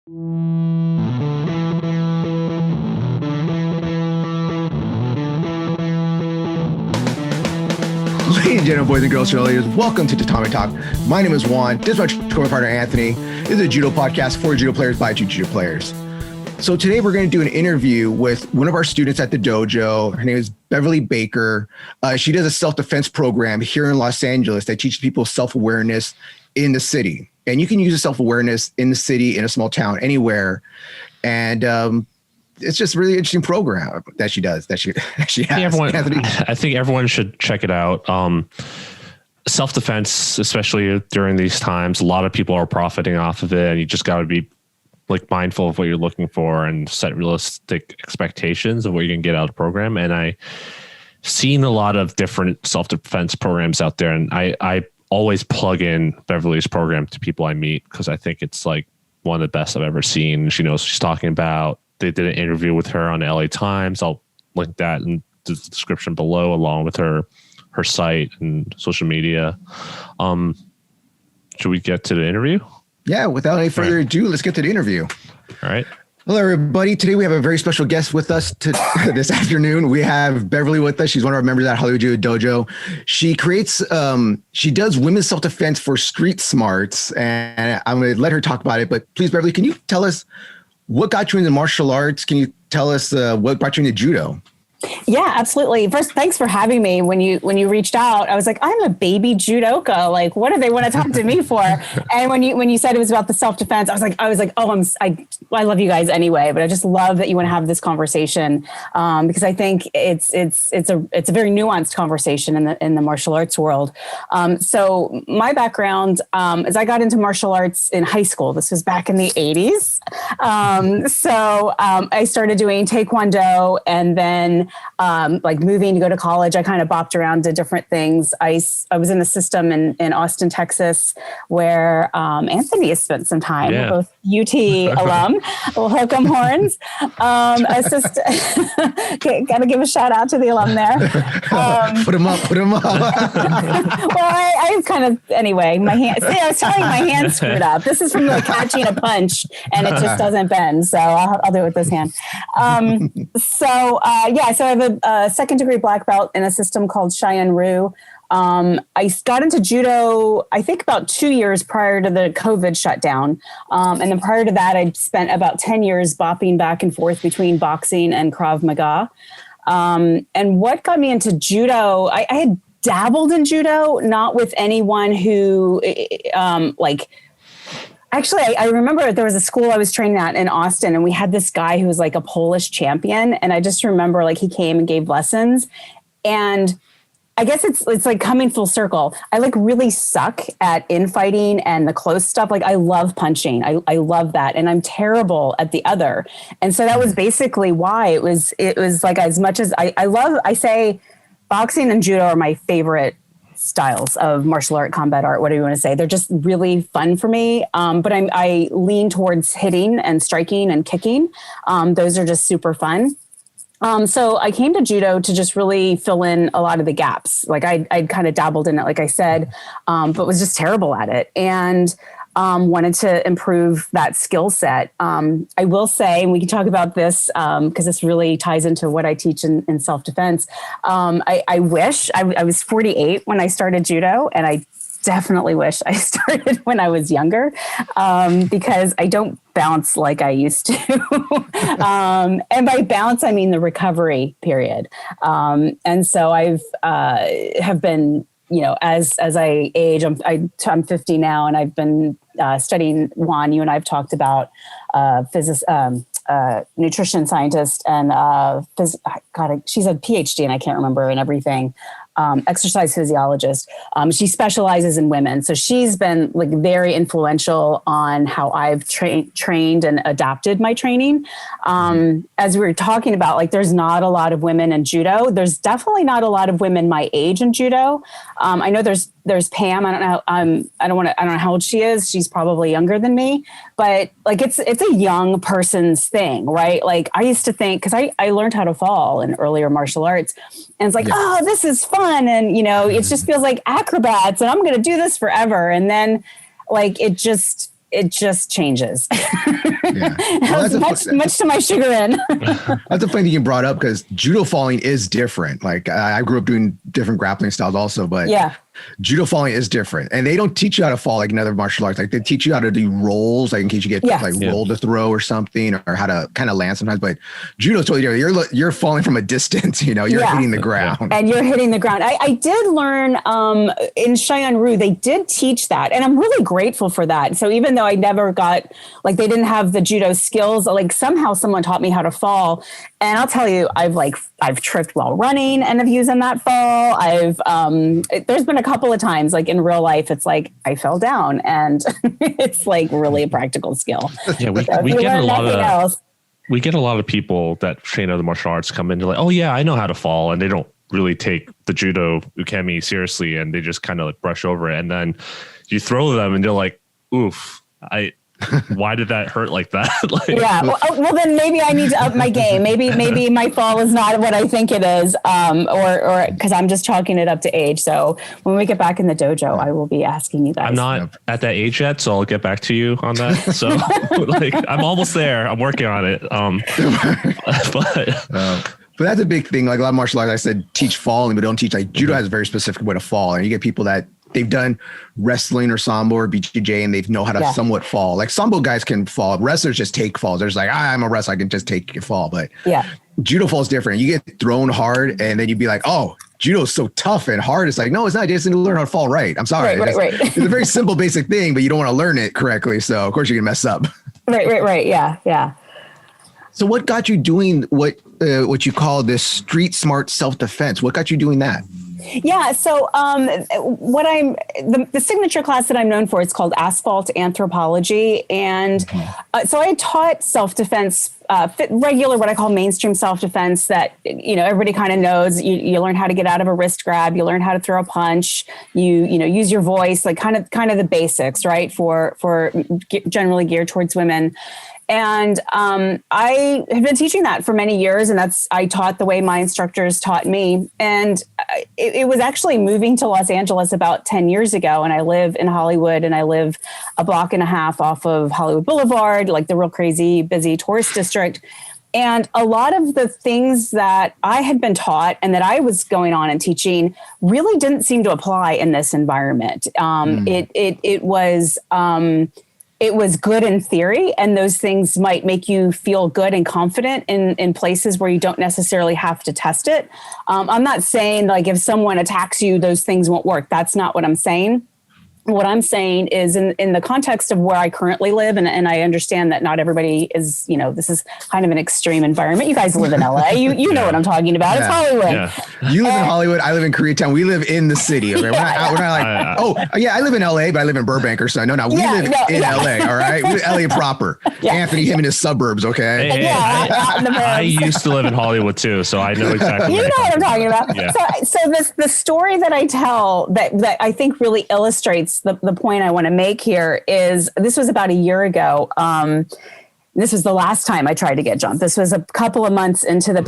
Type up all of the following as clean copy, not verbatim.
Ladies and gentlemen, boys and girls, cheerleaders, welcome to Tatami Talk. My name is Juan. This is my partner, Anthony. This is a judo podcast for judo players by judo players. So today we're going to do an interview with one of our students at the dojo. Her name is Beverly Baker. She does a self-defense program here in Los Angeles that teaches people self-awareness in the city. And you can use a self-awareness in the city, in a small town, anywhere. And it's just a really interesting program that she does, that she has. I think everyone should check it out. Self-defense, especially during these times, a lot of people are profiting off of it, and you just got to be like mindful of what you're looking for and set realistic expectations of what you can get out of the program. And I've seen a lot of different self-defense programs out there, and I always plug in Beverly's program to people I meet because I think it's like one of the best I've ever seen. She knows what she's talking about. They did an interview with her on the LA Times. I'll link that in the description below, along with her site and social media. Should we get to the interview? Yeah, without any further ado, let's get to the interview. All right. Hello, everybody. Today we have a very special guest with us this afternoon. We have Beverly with us. She's one of our members at Hollywood Judo Dojo. She creates, she does women's self-defense for street smarts, and I'm going to let her talk about it. But please, Beverly, can you tell us what got you into martial arts? Can you tell us what brought you into judo? Yeah, absolutely. First, thanks for having me. When you reached out, I was like, I'm a baby judoka. Like, what do they want to talk to me for? And when you said it was about the self-defense, I was like, oh, I love you guys anyway, but I just love that you want to have this conversation because I think it's a very nuanced conversation in the martial arts world. So my background is I got into martial arts in high school. This was back in the 80s. So I started doing Taekwondo, and then like moving to go to college, I kind of bopped around to different things. I was in the system in Austin, Texas, where Anthony has spent some time, both UT alum. We'll hook 'em horns. Got to give a shout out to the alum there. Put him up. Well, I kind of, anyway, my hand, see, I was telling you my hand screwed up. This is from like catching a punch and it just doesn't bend. So I'll do it with this hand. So I have a second degree black belt in a system called Cheyenne Ryu. I got into judo, I think about 2 years prior to the COVID shutdown. And then prior to that, I spent about 10 years bopping back and forth between boxing and Krav Maga. And what got me into judo, I had dabbled in judo, not with anyone who actually, I remember there was a school I was training at in Austin, and we had this guy who was like a Polish champion. And I just remember like he came and gave lessons, and I guess it's like coming full circle. I like really suck at infighting and the close stuff. Like I love punching. I love that. And I'm terrible at the other. And so that was basically why it was like, as much as I say boxing and judo are my favorite styles of martial art, combat art, whatever you want to say. They're just really fun for me. But I lean towards hitting and striking and kicking. Those are just super fun. So I came to judo to just really fill in a lot of the gaps. Like I'd kind of dabbled in it, like I said, but was just terrible at it. And wanted to improve that skill set. I will say, and we can talk about this because this really ties into what I teach in self-defense. I wish I was 48 when I started judo, and I definitely wish I started when I was younger because I don't bounce like I used to. And by bounce, I mean the recovery period. And so have been, as I age, I'm 50 now, and I've been studying. Juan, you and I've talked about nutrition scientist and she's a PhD and I can't remember and everything. Exercise physiologist. She specializes in women. So she's been like very influential on how I've trained and adapted my training. As we were talking about, like, there's not a lot of women in judo. There's definitely not a lot of women my age in judo. I know there's Pam. I don't know. I don't know how old she is. She's probably younger than me, but like, it's a young person's thing, right? Like I used to think, cause I learned how to fall in earlier martial arts, and it's like, oh, this is fun. And it just feels like acrobats and I'm going to do this forever. And then like, it just it just changes. Yeah. Well, much to my chagrin. That's a funny thing you brought up, because judo falling is different. Like I grew up doing different grappling styles also, but judo falling is different, and they don't teach you how to fall like in other martial arts. Like they teach you how to do rolls, like in case you get roll to throw or something, or how to kind of land sometimes. But judo is totally different. You're falling from a distance. You're hitting the ground, and you're hitting the ground. I did learn in Cheyenne Rue, they did teach that, and I'm really grateful for that. So even though I never got, like, they didn't have the judo skills, like somehow someone taught me how to fall. And I'll tell you, I've tripped while running and have used in that fall. There's been a couple of times, like in real life, it's like I fell down, and it's like really a practical skill. Yeah, we get a lot of people that train other martial arts come in, they're like, oh yeah, I know how to fall, and they don't really take the judo ukemi seriously, and they just kind of like brush over it, and then you throw them, and they're like, oof, why did that hurt like that? Well, then maybe I need to up my game. Maybe my fall is not what I think it is, or because I'm just chalking it up to age. So when we get back in the dojo, I will be asking you guys. I'm not at that age yet, so I'll get back to you on that. So I'm almost there. I'm working on it. But that's a big thing. Like a lot of martial arts, I said, teach falling, but don't teach. Like judo has a very specific way to fall, and you get people that they've done wrestling or sambo or BJJ, and they know how to somewhat fall. Like sambo guys can fall. Wrestlers just take falls. They're just like, I'm a wrestler, I can just take a fall. But judo fall is different. You get thrown hard, and then you'd be like, oh, judo is so tough and hard. It's like, no, it's not. You just need to learn how to fall right. I'm sorry. Right. It's a very simple, basic thing, but you don't want to learn it correctly. So of course you're gonna mess up. Right. Yeah. So what got you doing what you call this street smart self-defense? What got you doing that? Yeah. So the signature class that I'm known for is called Asphalt Anthropology. And so I taught self-defense, regular, what I call mainstream self-defense that, everybody kind of knows. You learn how to get out of a wrist grab. You learn how to throw a punch. You use your voice, like kind of the basics, right? For generally geared towards women. And I have been teaching that for many years, and I taught the way my instructors taught me. And it was actually moving to Los Angeles about 10 years ago, and I live in Hollywood, and I live a block and a half off of Hollywood Boulevard, like the real crazy, busy tourist district. And a lot of the things that I had been taught and that I was going on and teaching really didn't seem to apply in this environment. It was good in theory, and those things might make you feel good and confident in places where you don't necessarily have to test it. I'm not saying like if someone attacks you, those things won't work. That's not what I'm saying. What I'm saying is in the context of where I currently live, and I understand that not everybody is, this is kind of an extreme environment. You guys live in LA. You know what I'm talking about. It's Hollywood. Yeah. You live in Hollywood. I live in Koreatown. We live in the city. Okay? We're not like, I live in LA, but I live in Burbank or something. No, we live in LA. All right. We live LA proper. Anthony, him in his suburbs. Okay. I used to live in Hollywood too, so I know exactly. You know what I'm talking about. Yeah. So the story that I tell that I think really illustrates the point I want to make here is this was about a year ago. This was the last time I tried to get jumped. This was a couple of months into the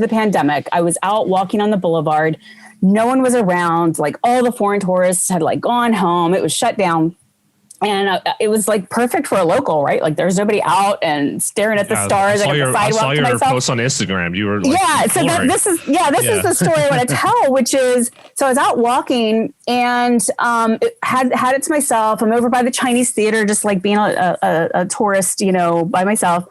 pandemic. I was out walking on the boulevard. No one was around. Like all the foreign tourists had like gone home. It was shut down. And it was like perfect for a local, right? Like there's nobody out and staring at the stars. I saw your post on Instagram. You were like, so this is the story I want to tell, which is, so I was out walking and had it to myself. I'm over by the Chinese theater, just like being a tourist, by myself.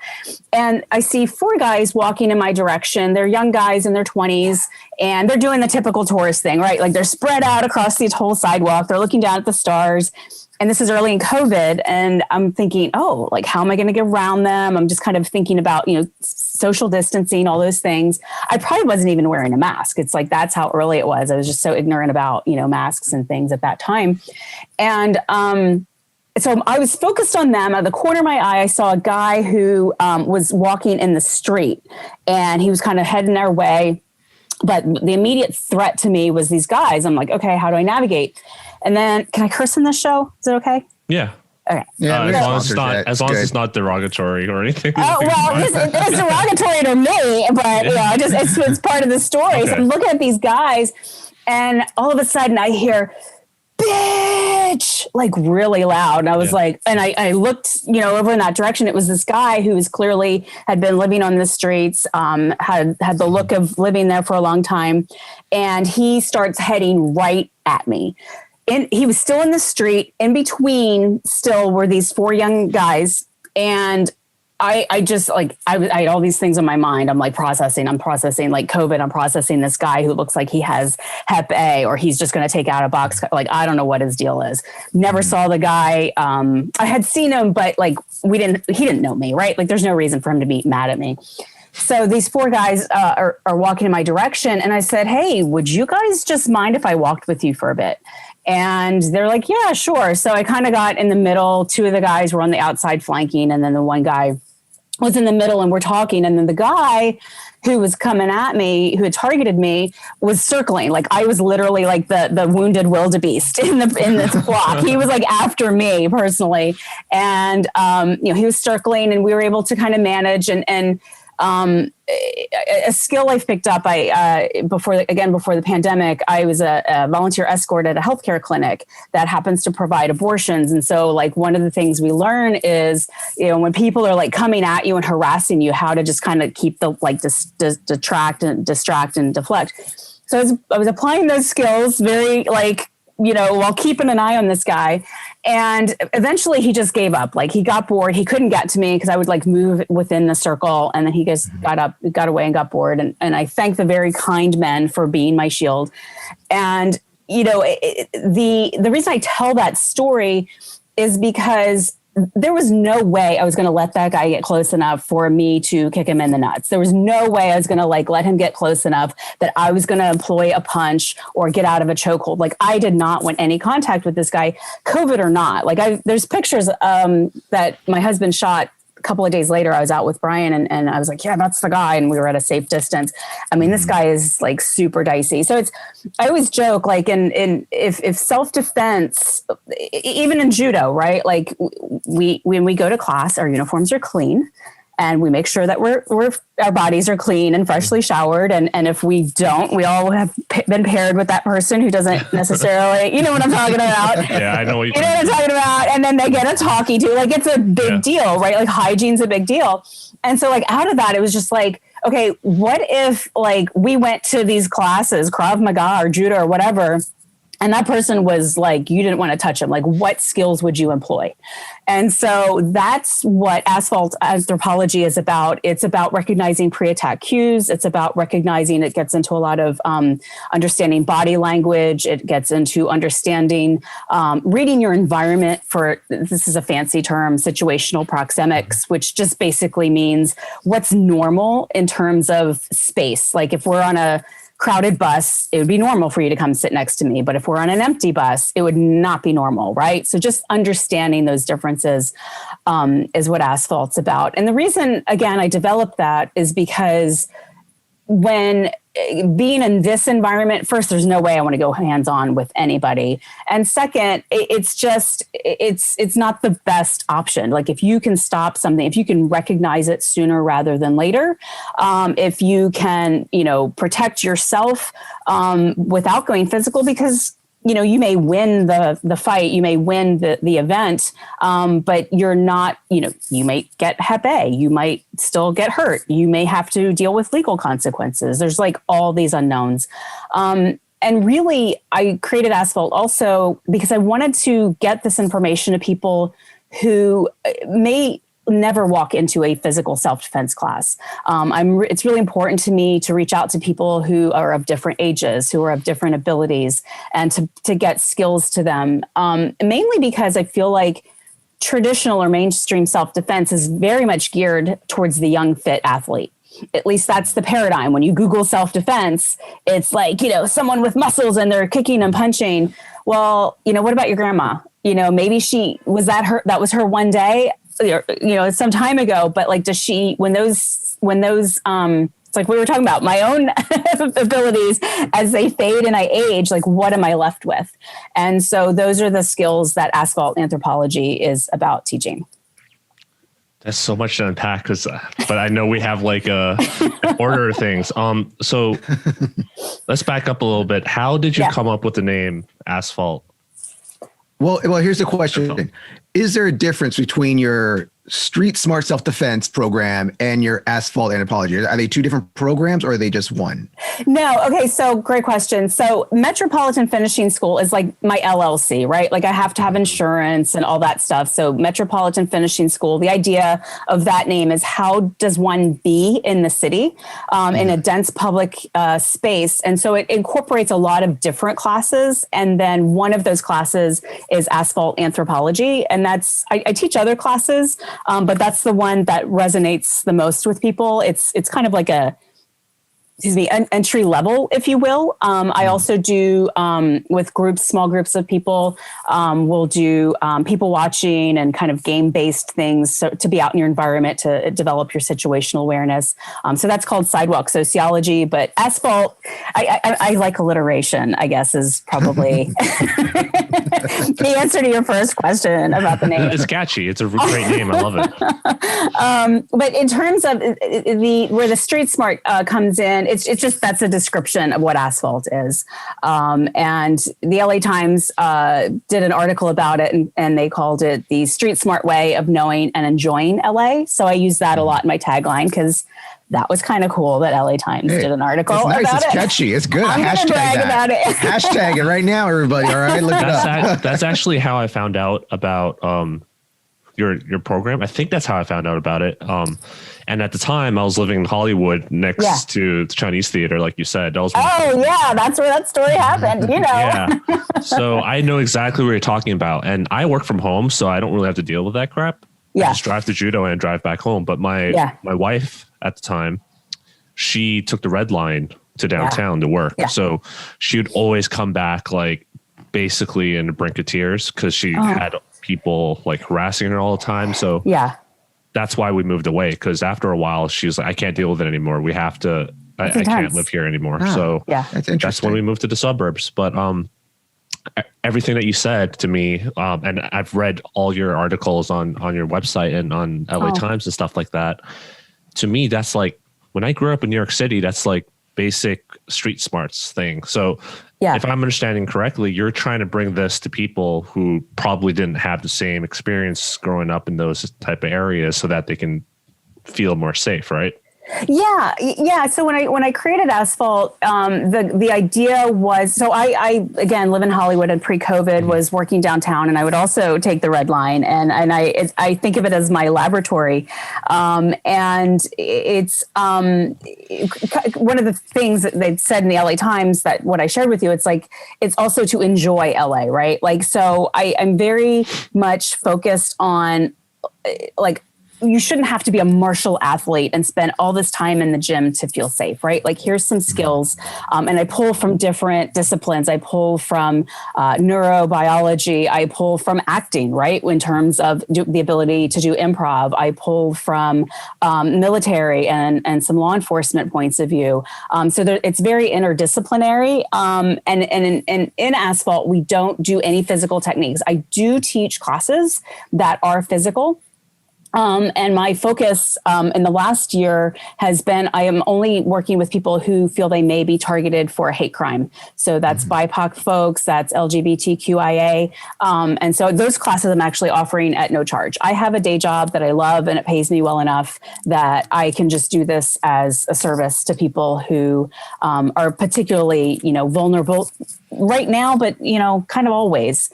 And I see 4 guys walking in my direction. They're young guys in their 20s, and they're doing the typical tourist thing, right? Like they're spread out across the whole sidewalk. They're looking down at the stars. And this is early in COVID. And I'm thinking, like, how am I going to get around them? I'm just kind of thinking about, social distancing, all those things. I probably wasn't even wearing a mask. It's like, that's how early it was. I was just so ignorant about, masks and things at that time. And so I was focused on them. Out of the corner of my eye, I saw a guy who was walking in the street, and he was kind of heading our way. But the immediate threat to me was these guys. I'm like, okay, how do I navigate? And then, can I curse in this show? Is it okay? Yeah. Okay. Yeah. As long as it's not derogatory or anything. Oh, well, it's derogatory to me, but it's part of the story. Okay. So I'm looking at these guys, and all of a sudden I hear, bitch. bitch, like really loud. And I was like, and I looked, over in that direction. It was this guy who was clearly had been living on the streets, had the look of living there for a long time. And he starts heading right at me. And he was still in the street. In between still were these 4 young guys. And I just like, I had all these things in my mind. I'm processing like COVID. I'm processing this guy who looks like he has Hep A, or he's just going to take out a box. Like, I don't know what his deal is. Never saw the guy. I had seen him, but like, he didn't know me, right? Like, there's no reason for him to be mad at me. So these 4 guys are walking in my direction. And I said, hey, would you guys just mind if I walked with you for a bit? And they're like, yeah, sure. So I kind of got in the middle. 2 of the guys were on the outside flanking. And then the one guy was in the middle, and we're talking. And then the guy who was coming at me, who had targeted me, was circling. Like, I was literally like the wounded wildebeest in this flock. He was like after me personally. And, he was circling, and we were able to kind of manage and a skill I've picked up. Before the pandemic, I was a volunteer escort at a healthcare clinic that happens to provide abortions. And so like, one of the things we learn is, when people are like coming at you and harassing you, how to just kind of keep the like distract and deflect. So I was applying those skills very like, while keeping an eye on this guy. And eventually he just gave up. Like, he got bored. He couldn't get to me because I would like move within the circle. And then he just got away and got bored. And I thank the very kind men for being my shield. And, the reason I tell that story is because there was no way I was going to let that guy get close enough for me to kick him in the nuts. There was no way I was going to like let him get close enough that I was going to employ a punch or get out of a chokehold. Like, I did not want any contact with this guy, COVID or not. Like, there's pictures that my husband shot a couple of days later. I was out with Brian and I was like, yeah, that's the guy. And we were at a safe distance. I mean, this guy is like super dicey. So I always joke, like, if self-defense, even in judo, right? Like, when we go to class, our uniforms are clean. And we make sure that our bodies are clean and freshly showered. And if we don't, we all have been paired with that person who doesn't necessarily, you know what I'm talking about? Yeah, I know what you know what I'm talking about. And then they get a talkie to. Like, it's a big deal, right? Like, hygiene's a big deal. And so like, out of that, it was just like, okay, what if like we went to these classes, Krav Maga or Judo or whatever, and that person was like, you didn't want to touch him. Like, what skills would you employ? And so that's what Asphalt Anthropology is about. It's about recognizing pre-attack cues. It's about recognizing, it gets into a lot of understanding body language. It gets into understanding, reading your environment for, this is a fancy term, situational proxemics, which just basically means what's normal in terms of space. Like, if we're on a crowded bus, it would be normal for you to come sit next to me. But if we're on an empty bus, it would not be normal, right? So just understanding those differences is what Asphalt's about. And the reason, again, I developed that is because when being in this environment, first, there's no way I want to go hands-on with anybody. And second, it's not the best option. Like, if you can stop something, if you can recognize it sooner rather than later, if you can, protect yourself without going physical, because you may win the fight, you may win the event, but you're not, you may get Hep A, you might still get hurt, you may have to deal with legal consequences. There's like all these unknowns. And really, I created Asphalt also because I wanted to get this information to people who may never walk into a physical self-defense class. It's really important to me to reach out to people who are of different ages, who are of different abilities, and to get skills to them. Mainly because I feel like traditional or mainstream self-defense is very much geared towards the young, fit athlete. At least that's the paradigm. When you Google self-defense, it's like, someone with muscles and they're kicking and punching. Well, what about your grandma? Maybe that was her one day, some time ago, but like, does she, when those, it's like we were talking about my own abilities as they fade and I age, like, what am I left with? And so those are the skills that Asphalt Anthropology is about teaching. That's so much to unpack, but I know we have like an order of things. So let's back up a little bit. How did you come up with the name Asphalt? Well, here's the question. Is there a difference between your Street Smart Self-Defense program and your Asphalt Anthropology? Are they two different programs or are they just one? No. Okay. So great question. So Metropolitan Finishing School is like my LLC, right? Like I have to have insurance and all that stuff. So Metropolitan Finishing School, the idea of that name is how does one be in the city in a dense public space? And so it incorporates a lot of different classes. And then one of those classes is Asphalt Anthropology. And that's, I teach other classes, but that's the one that resonates the most with people. It's kind of like entry level, if you will. I also do with small groups of people, we'll do people watching and kind of game-based things to be out in your environment to develop your situational awareness. So that's called sidewalk sociology, but Asphalt, I like alliteration, I guess, is probably the answer to your first question about the name. It's catchy. It's a great name. I love it. But in terms of where the Street Smart comes in, it's just, that's a description of what Asphalt is. And the LA Times did an article about it and they called it the Street Smart way of knowing and enjoying LA. So I use that a lot in my tagline because that was kind of cool that LA Times did an article about it. It's catchy. It's good. I'm Hashtag brag that. about it. Hashtag it right now, everybody. All right, look it up. That's actually how I found out about your program. I think that's how I found out about it. And at the time, I was living in Hollywood next to the Chinese theater, like you said. That's where that story happened. You know. Yeah. So I know exactly what you're talking about, and I work from home, so I don't really have to deal with that crap. Yeah. I just drive to Judo and drive back home. But my wife at the time, she took the red line to downtown to work. Yeah. So she would always come back like basically in the brink of tears because she had people like harassing her all the time. So that's why we moved away. Because after a while, she was like, I can't deal with it anymore. We have to, I can't live here anymore. So that's when we moved to the suburbs. But everything that you said to me, and I've read all your articles on your website and on LA Times and stuff like that. To me, that's like, when I grew up in New York City, that's like basic street smarts thing. So if I'm understanding correctly, you're trying to bring this to people who probably didn't have the same experience growing up in those type of areas so that they can feel more safe, right? Yeah. So when I created Asphalt, the idea was, so I again live in Hollywood and pre-COVID was working downtown, and I would also take the red line, and I think of it as my laboratory, and it's one of the things that they said in the LA Times that what I shared with you, it's like it's also to enjoy LA, right? Like so I'm very much focused on like, you shouldn't have to be a martial athlete and spend all this time in the gym to feel safe, right? Like here's some skills. And I pull from different disciplines. I pull from neurobiology. I pull from acting, right? In terms of the ability to do improv. I pull from military and some law enforcement points of view. So it's very interdisciplinary. And in Asphalt, we don't do any physical techniques. I do teach classes that are physical. And my focus in the last year has been, I am only working with people who feel they may be targeted for a hate crime. So that's BIPOC folks, that's LGBTQIA. And so those classes I'm actually offering at no charge. I have a day job that I love and it pays me well enough that I can just do this as a service to people who are particularly, vulnerable right now, but, kind of always.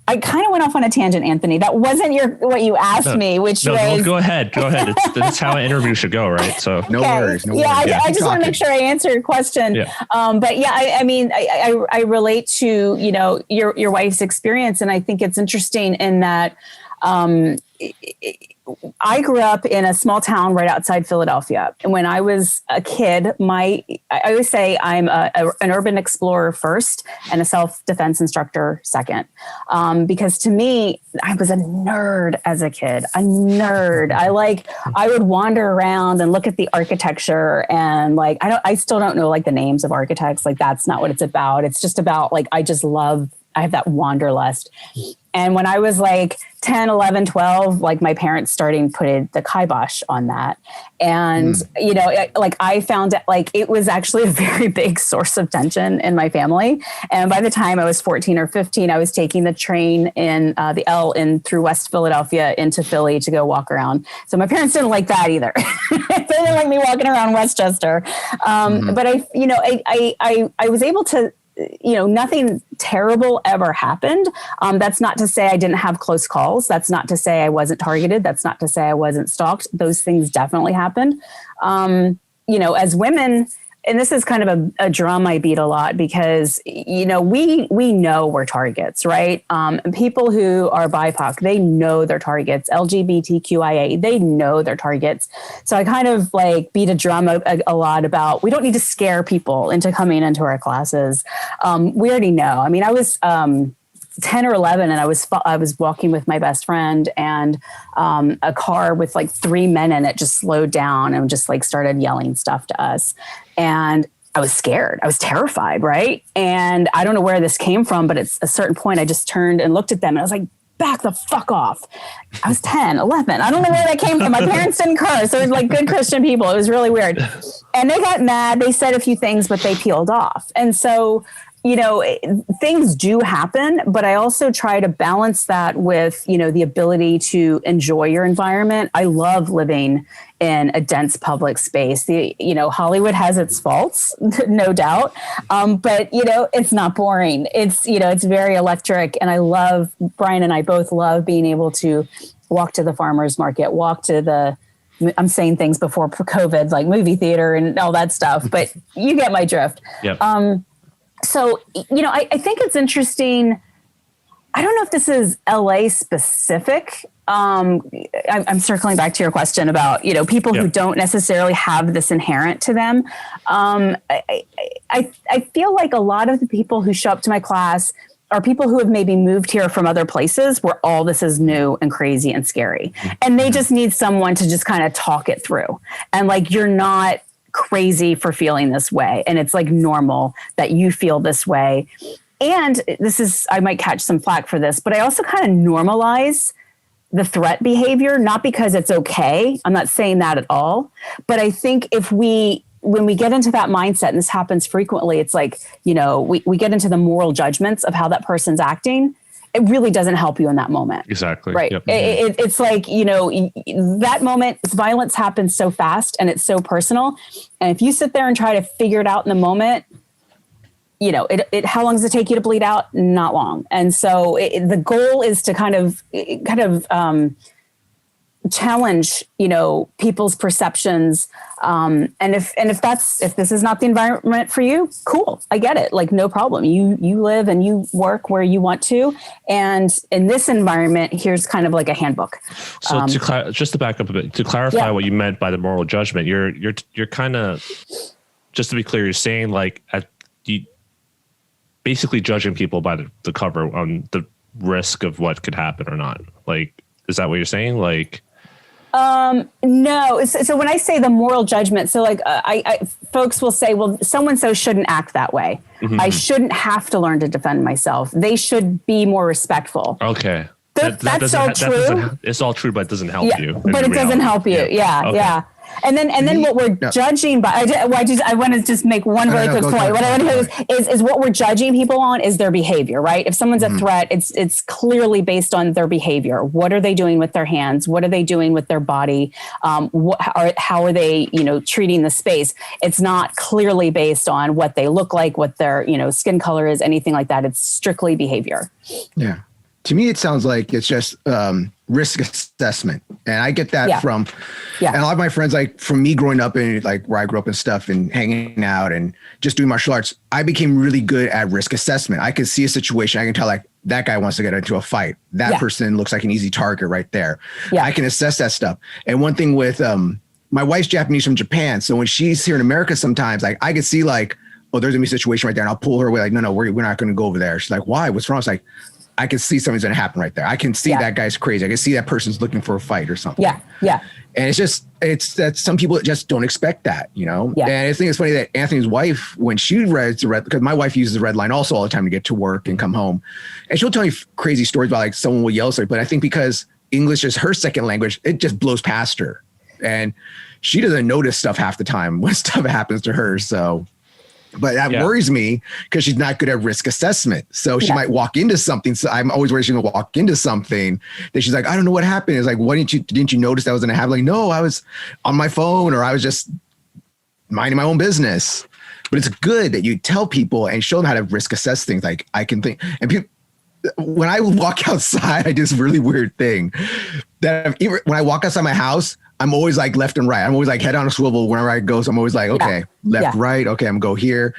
I kind of went off on a tangent, Anthony. That wasn't what you asked me, which was... Go ahead. That's how an interview should go, right? So no worries. I just want to make sure I answer your question. Yeah. But yeah, I relate to, your wife's experience. And I think it's interesting in that I grew up in a small town right outside Philadelphia. And when I was a kid, I always say I'm an urban explorer first and a self-defense instructor second. Because to me, I was a nerd as a kid, I would wander around and look at the architecture and I still don't know the names of architects. That's not what it's about. It's just about I just love I have that wanderlust. And when I was like 10, 11, 12, like my parents starting putting the kibosh on that. And, you know, like I found it, like it was actually a very big source of tension in my family. And by the time I was 14 or 15, I was taking the train in the L in through West Philadelphia into Philly to go walk around. So my parents didn't like that either. They didn't like me walking around Westchester. But I was able to, you know, nothing terrible ever happened. That's not to say I didn't have close calls. That's not to say I wasn't targeted. That's not to say I wasn't stalked. Those things definitely happened. You know, as women, and this is kind of a drum I beat a lot because, you know, we know we're targets, right? People who are BIPOC, they know they're targets. LGBTQIA, they know they're targets. So I kind of like beat a drum a lot about, we don't need to scare people into coming into our classes. We already know. I mean, I was 10 or 11 and I was walking with my best friend and a car with like 3 men in it just slowed down and just like started yelling stuff to us. And I was scared. I was terrified. Right. And I don't know where this came from, but at a certain point I just turned and looked at them and I was like, back the fuck off. I was 10, 11. I don't know where that came from. My parents didn't curse. They were like good Christian people. It was really weird. And they got mad. They said a few things, but they peeled off. And so, you know, things do happen, but I also try to balance that with, you know, the ability to enjoy your environment. I love living in a dense public space. You know, Hollywood has its faults, no doubt. But, you know, it's not boring. It's, you know, it's very electric. And I love, Brian and I both love being able to walk to the farmer's market, walk to the, I'm saying things before COVID, like movie theater and all that stuff, but you get my drift. Yep. So, you know, I think it's interesting. I don't know if this is LA specific. I'm circling back to your question about, you know, people who don't necessarily have this inherent to them. I feel like a lot of the people who show up to my class are people who have maybe moved here from other places where all this is new and crazy and scary. And they just need someone to just kind of talk it through. And like, you're not crazy for feeling this way. And it's like normal that you feel this way. And this is, I might catch some flack for this, but I also kind of normalize the threat behavior, not because it's okay. I'm not saying that at all. But I think when we get into that mindset, and this happens frequently, it's like, you know, we get into the moral judgments of how that person's acting. It really doesn't help you in that moment. Exactly. Right. Yep. It's like, you know, that moment, violence happens so fast and it's so personal. And if you sit there and try to figure it out in the moment, you know, how long does it take you to bleed out? Not long. And so the goal is to kind of challenge, you know, people's perceptions. And if this is not the environment for you, cool. I get it. Like, no problem. You live and you work where you want to. And in this environment, here's kind of like a handbook. So just to back up a bit, to clarify what you meant by the moral judgment, you're kind of, just to be clear, you're saying like, you basically judging people by the cover on the risk of what could happen or not. Like, is that what you're saying? Like, no. So when I say the moral judgment, so like I folks will say, well, so shouldn't act that way. Mm-hmm. I shouldn't have to learn to defend myself. They should be more respectful. Okay. That's all true. It's all true, but it doesn't help you. But it doesn't help you. Yeah. Okay. Yeah. And then what we're judging by, I want to just make one really quick point. What I want to do is what we're judging people on is their behavior, right? If someone's a threat, it's clearly based on their behavior. What are they doing with their hands? What are they doing with their body? How are they, you know, treating the space? It's not clearly based on what they look like, what their, you know, skin color is, anything like that. It's strictly behavior. Yeah. To me, it sounds like it's just risk assessment. And I get that from and a lot of my friends, like from me growing up in like where I grew up and stuff and hanging out and just doing martial arts, I became really good at risk assessment. I could see a situation. I can tell like that guy wants to get into a fight. That person looks like an easy target right there. Yeah. I can assess that stuff. And one thing with my wife's Japanese from Japan. So when she's here in America, sometimes like I could see like, oh, there's gonna be a situation right there. And I'll pull her away like, no, we're not going to go over there. She's like, why? What's wrong? It's like, I can see something's going to happen right there. I can see that guy's crazy. I can see that person's looking for a fight or something. Yeah. Yeah. And it's that some people just don't expect that, you know? Yeah. And I think it's funny that Anthony's wife, when she rides the red, because my wife uses the red line also all the time to get to work and come home. And she'll tell me crazy stories about like someone will yell at her, but I think because English is her second language, it just blows past her. And she doesn't notice stuff half the time when stuff happens to her. So, but that worries me because she's not good at risk assessment. So she might walk into something. So I'm always worried she's gonna walk into something that she's like, I don't know what happened. It's like, didn't you notice that was gonna happen? Like, no, I was on my phone or I was just minding my own business. But it's good that you tell people and show them how to risk assess things. Like I can think, and people, when I walk outside, I do this really weird thing that when I walk outside my house, I'm always like left and right. I'm always like head on a swivel wherever I go. So I'm always like, okay, left, right. Okay, I'm gonna go here.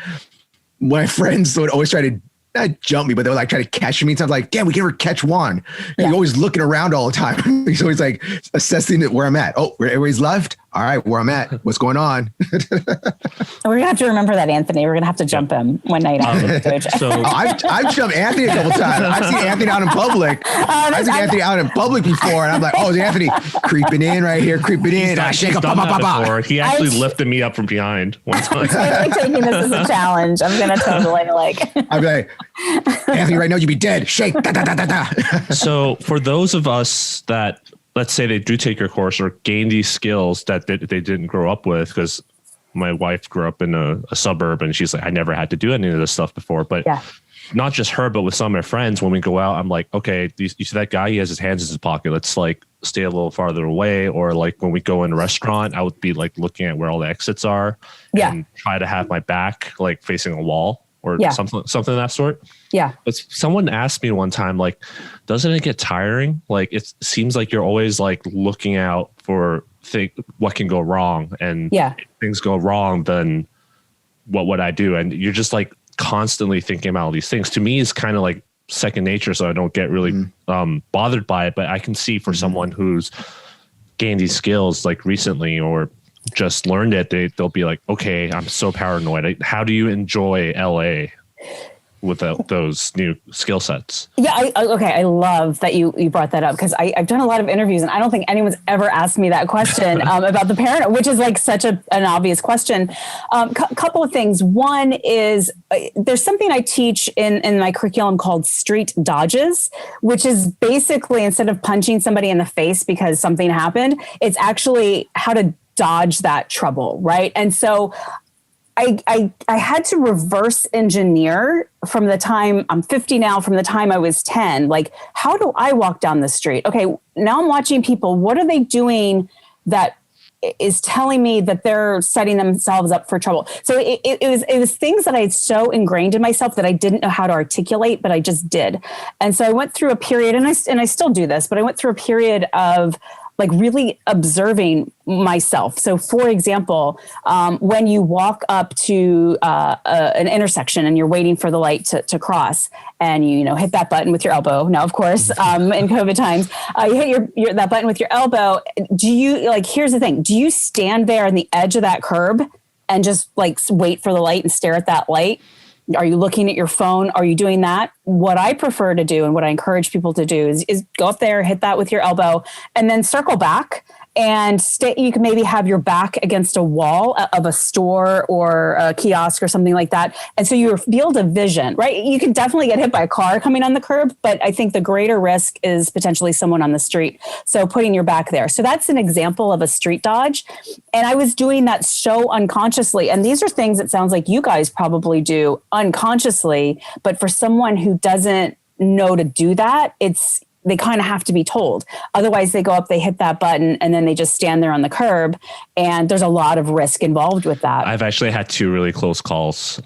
My friends would always try to not jump me, but they would like try to catch me. So I'm like, damn, we can never catch Juan. You're always looking around all the time. He's always like assessing where I'm at. Oh, everybody's left. All right, where I'm at. What's going on? We're gonna have to remember that, Anthony. We're gonna have to jump him one night out of the dojo. So I've jumped Anthony a couple times. I've seen Anthony out in public. I've seen Anthony out in public before, and I'm like, oh, is Anthony creeping in right here, creeping in. I shake up. He actually lifted me up from behind one time. I'm taking this as a challenge. I'm gonna totally like. I'd be like, Anthony, right now you'd be dead. Shake. Da, da, da, da, da. So for those of us that, let's say they do take your course or gain these skills that they didn't grow up with, because my wife grew up in a suburb and she's like, I never had to do any of this stuff before. But not just her, but with some of my friends, when we go out, I'm like, okay, you see that guy? He has his hands in his pocket. Let's like stay a little farther away. Or like when we go in a restaurant, I would be like looking at where all the exits are and try to have my back like facing a wall or something of that sort. Yeah. But someone asked me one time, like, doesn't it get tiring? Like, it seems like you're always like looking out for what can go wrong. And if things go wrong, then what would I do? And you're just like constantly thinking about all these things. To me, it's kind of like second nature. So I don't get really bothered by it. But I can see for someone who's gained these skills like recently or just learned it, they'll be like, okay, I'm so paranoid. How do you enjoy LA without those new skill sets? Yeah, I love that you brought that up, because I've done a lot of interviews and I don't think anyone's ever asked me that question about the paranoia, which is like such an obvious question. Couple of things. One is there's something I teach in my curriculum called street dodges, which is basically instead of punching somebody in the face because something happened, it's actually how to dodge that trouble, right? And so I had to reverse engineer from the time I'm 50 now, from the time I was 10. Like, how do I walk down the street? Okay, now I'm watching people. What are they doing that is telling me that they're setting themselves up for trouble? So it was things that I had so ingrained in myself that I didn't know how to articulate, but I just did. And so I went through a period, and I still do this, but I went through a period of like really observing myself. So for example, when you walk up to an intersection and you're waiting for the light to cross, and you hit that button with your elbow. Now, of course, in COVID times, you hit that button with your elbow. Do you, like, here's the thing. Do you stand there on the edge of that curb and just like wait for the light and stare at that light? Are you looking at your phone? Are you doing that? What I prefer to do and what I encourage people to do is go up there, hit that with your elbow, and then circle back and stay. You can maybe have your back against a wall of a store or a kiosk or something like that. And so your field of vision, right? You can definitely get hit by a car coming on the curb, but I think the greater risk is potentially someone on the street. So putting your back there. So that's an example of a street dodge. And I was doing that so unconsciously. And these are things that sounds like you guys probably do unconsciously, but for someone who doesn't know to do that, they kind of have to be told. Otherwise, they go up, they hit that button, and then they just stand there on the curb. And there's a lot of risk involved with that. I've actually had 2 really close calls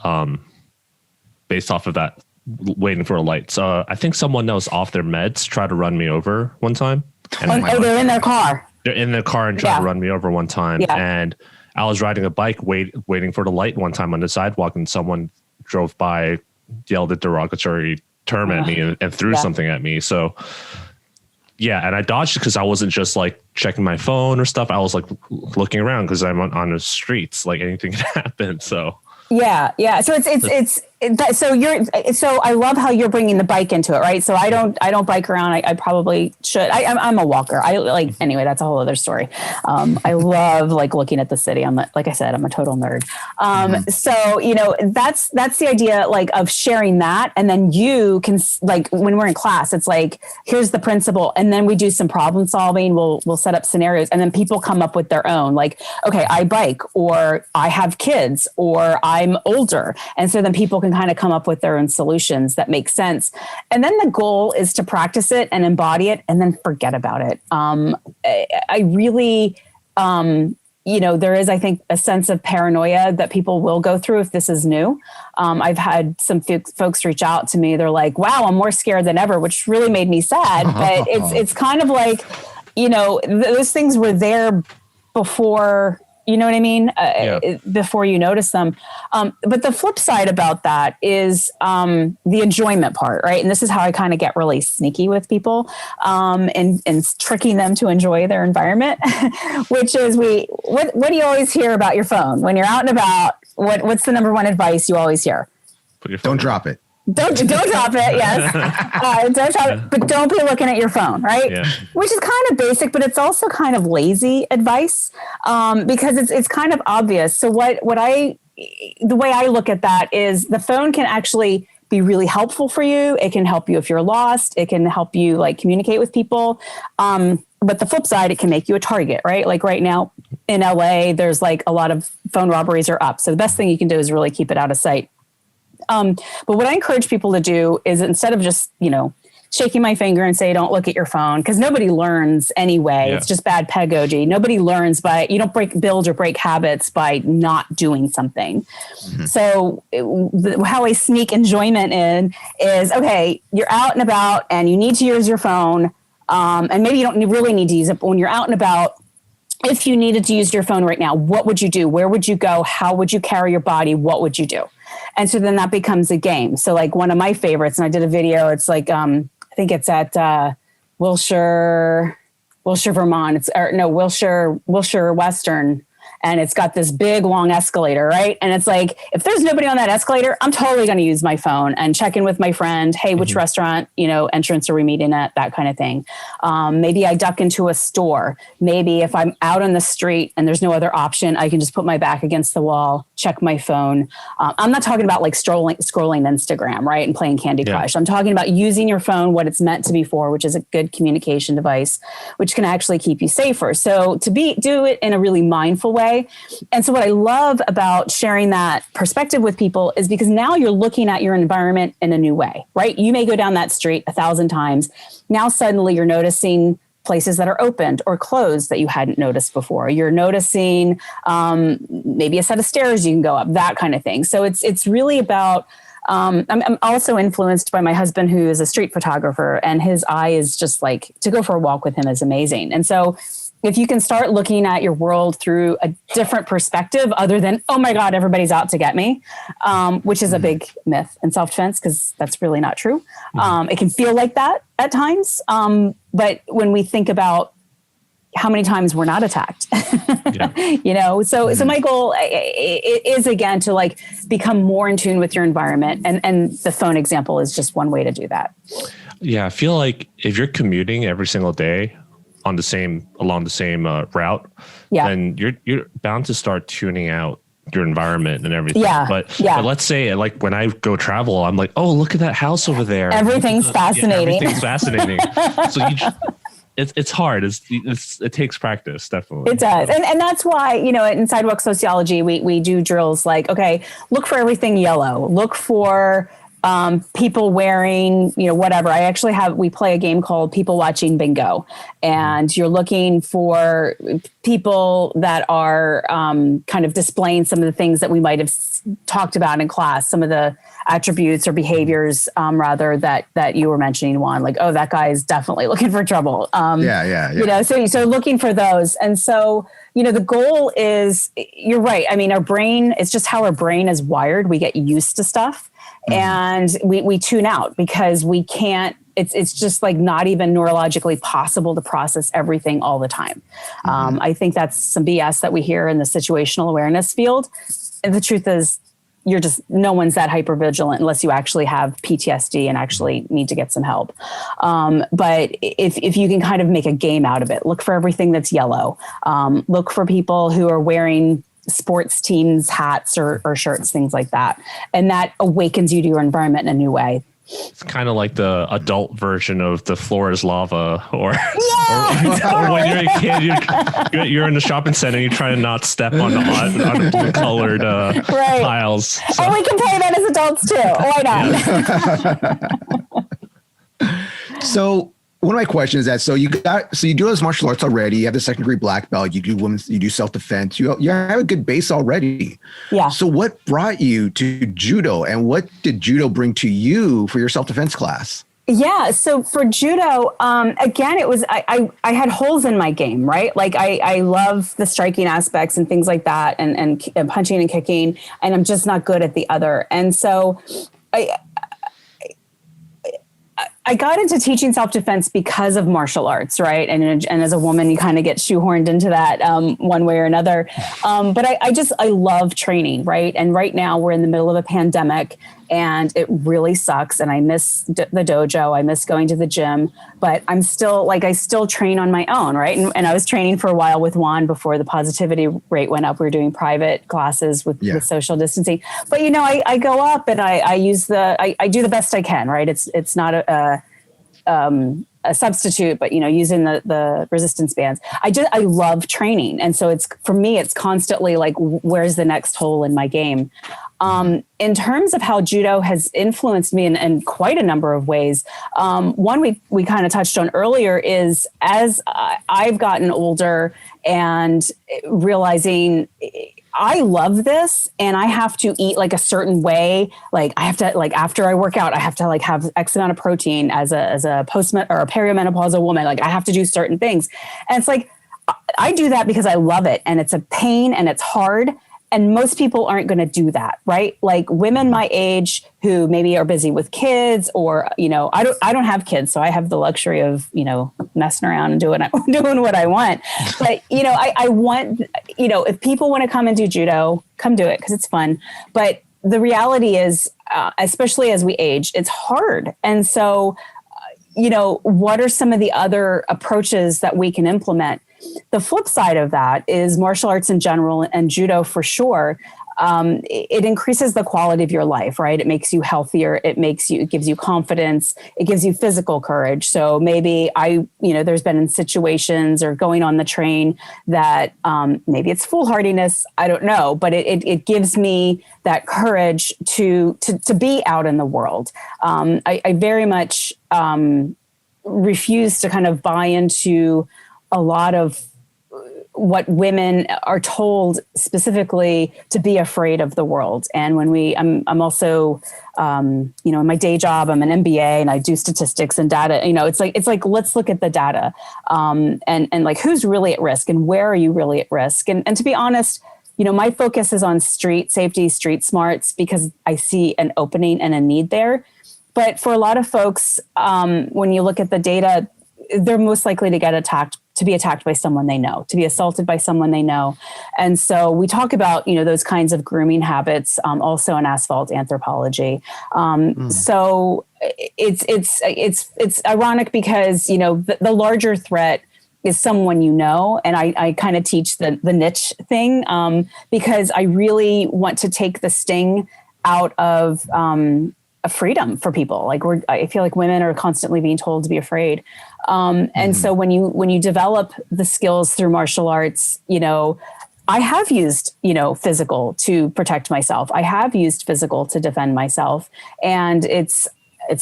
based off of that, waiting for a light. So I think someone that was off their meds tried to run me over one time. And they're in their car. They're in their car and tried to run me over one time. Yeah. And I was riding a bike waiting for the light one time on the sidewalk, and someone drove by, yelled a derogatory term at me and threw something at me. So and I dodged it because I wasn't just like checking my phone or stuff. I was like looking around because I'm on the streets, like anything can happen. So so So I love how you're bringing the bike into it, right? So I don't bike around. I probably should. I'm a walker. Anyway, that's a whole other story. I love like looking at the city. Like I said, I'm a total nerd. So, that's the idea like of sharing that. And then you can like, when we're in class, it's like, here's the principle. And then we do some problem solving. We'll set up scenarios and then people come up with their own, like, okay, I bike or I have kids or I'm older. And so then people can kind of come up with their own solutions that make sense. And then the goal is to practice it and embody it and then forget about it. I really, there is, I think, a sense of paranoia that people will go through if this is new. I've had some folks reach out to me. They're like, wow, I'm more scared than ever, which really made me sad. But it's kind of like, those things were there before. You know what I mean? Before you notice them. But the flip side about that is the enjoyment part, right? And this is how I kind of get really sneaky with people and tricking them to enjoy their environment, which is what do you always hear about your phone? When you're out and about, what's the number one advice you always hear? Don't drop it. Don't drop it. Yes. Don't drop it, but don't be looking at your phone. Right. Yeah. Which is kind of basic, but it's also kind of lazy advice because it's kind of obvious. So the way I look at that is the phone can actually be really helpful for you. It can help you if you're lost. It can help you like communicate with people. But the flip side, it can make you a target, right? Like right now in LA, there's like a lot of phone robberies are up. So the best thing you can do is really keep it out of sight. But what I encourage people to do is instead of just, shaking my finger and say, don't look at your phone, because nobody learns anyway. Yeah. It's just bad pedagogy. Nobody learns you don't build or break habits by not doing something. Mm-hmm. So how I sneak enjoyment in is, okay, you're out and about and you need to use your phone. And maybe you don't really need to use it, but when you're out and about, if you needed to use your phone right now, what would you do? Where would you go? How would you carry your body? What would you do? And so then that becomes a game. So like one of my favorites, and I did a video, it's like, I think it's at Wilshire, Vermont. Wilshire Western. And it's got this big, long escalator, right? And it's like, if there's nobody on that escalator, I'm totally going to use my phone and check in with my friend. Hey, which restaurant, entrance are we meeting at? That kind of thing. Maybe I duck into a store. Maybe if I'm out on the street and there's no other option, I can just put my back against the wall, check my phone. I'm not talking about like scrolling Instagram, right? And playing Candy Crush. I'm talking about using your phone, what it's meant to be for, which is a good communication device, which can actually keep you safer. So do it in a really mindful way. And so what I love about sharing that perspective with people is because now you're looking at your environment in a new way, right? You may go down that street 1,000 times. Now suddenly you're noticing places that are opened or closed that you hadn't noticed before. You're noticing maybe a set of stairs you can go up, that kind of thing. So it's really about, I'm also influenced by my husband, who is a street photographer, and his eye is just like, to go for a walk with him is amazing. And so if you can start looking at your world through a different perspective other than, oh my God, everybody's out to get me, which is a big myth and self-defense, because that's really not true. It can feel like that at times. But when we think about how many times we're not attacked, so my goal is again to like become more in tune with your environment. And the phone example is just one way to do that. Yeah. I feel like if you're commuting every single day along the same route, then you're bound to start tuning out your environment and everything. But let's say like when I go travel, I'm like, oh, look at that house over there. Everything's fascinating. Everything's fascinating. So it's hard. It takes practice, definitely. It does. And that's why, in sidewalk sociology, we do drills like, okay, look for everything yellow. Look for people wearing, whatever. We play a game called People Watching Bingo, and you're looking for people that are kind of displaying some of the things that we might have talked about in class, some of the attributes or behaviors, that you were mentioning, Juan, like, oh, that guy is definitely looking for trouble. So looking for those. And so, the goal is, you're right. I mean, our brain, it's just how our brain is wired. We get used to stuff. And we tune out because we can't, it's just like not even neurologically possible to process everything all the time. I think that's some BS that we hear in the situational awareness field. And the truth is, no one's that hyper vigilant unless you actually have PTSD and actually need to get some help. But if you can kind of make a game out of it, look for everything that's yellow. Look for people who are wearing sports teams hats or shirts, things like that. And that awakens you to your environment in a new way. It's kind of like the adult version of the floor is lava, or when you're a kid, you're in the shopping center, and you try to not step on the colored tiles. So. And we can play that as adults too. Why not? So one of my questions is that you do those martial arts already. You have the second degree black belt. You do self-defense. You have a good base already. Yeah. So what brought you to judo, and what did judo bring to you for your self-defense class? Yeah. So for judo, again, it was, I had holes in my game, right? Like I love the striking aspects and things like that, and punching and kicking, and I'm just not good at the other. And so I got into teaching self-defense because of martial arts, right? And as a woman, you kind of get shoehorned into that one way or another. But I love training, right? And right now we're in the middle of a pandemic, and it really sucks. And I miss the dojo. I miss going to the gym, but I still train on my own, right? And I was training for a while with Juan before the positivity rate went up. We were doing private classes with social distancing. But, I go up and I do the best I can, right? It's not a substitute, but using the resistance bands. I love training. And so for me, it's constantly like, where's the next hole in my game? In terms of how judo has influenced me in quite a number of ways, one we kind of touched on earlier is as I've gotten older and realizing I love this, and I have to eat like a certain way. Like I have to, like after I work out, I have to like have X amount of protein as a post or a perimenopausal woman. Like I have to do certain things. And it's like, I do that because I love it, and it's a pain and it's hard. And most people aren't going to do that, right? Like women my age who maybe are busy with kids, or I don't have kids, so I have the luxury of messing around and doing what I want. But I want if people want to come and do judo, come do it because it's fun. But the reality is, especially as we age, it's hard. And so, what are some of the other approaches that we can implement? The flip side of that is martial arts in general, and judo for sure. It increases the quality of your life, right? It makes you healthier. It gives you confidence. It gives you physical courage. So maybe there's been in situations or going on the train that maybe it's foolhardiness. I don't know, but it gives me that courage to be out in the world. I very much refuse to kind of buy into a lot of what women are told specifically to be afraid of the world. And when I'm also, in my day job, I'm an MBA and I do statistics and data, it's like, let's look at the data, and like who's really at risk and where are you really at risk? And to be honest, my focus is on street safety, street smarts, because I see an opening and a need there. But for a lot of folks, when you look at the data, they're most likely to be attacked by someone they know, to be assaulted by someone they know. And so we talk about, those kinds of grooming habits, also in Asphalt Anthropology. So it's ironic because, the larger threat is someone and I kind of teach the niche thing because I really want to take the sting out of a freedom for people. Like I feel like women are constantly being told to be afraid. And so when you develop the skills through martial arts, I have used, physical to protect myself. I have used physical to defend myself, and it's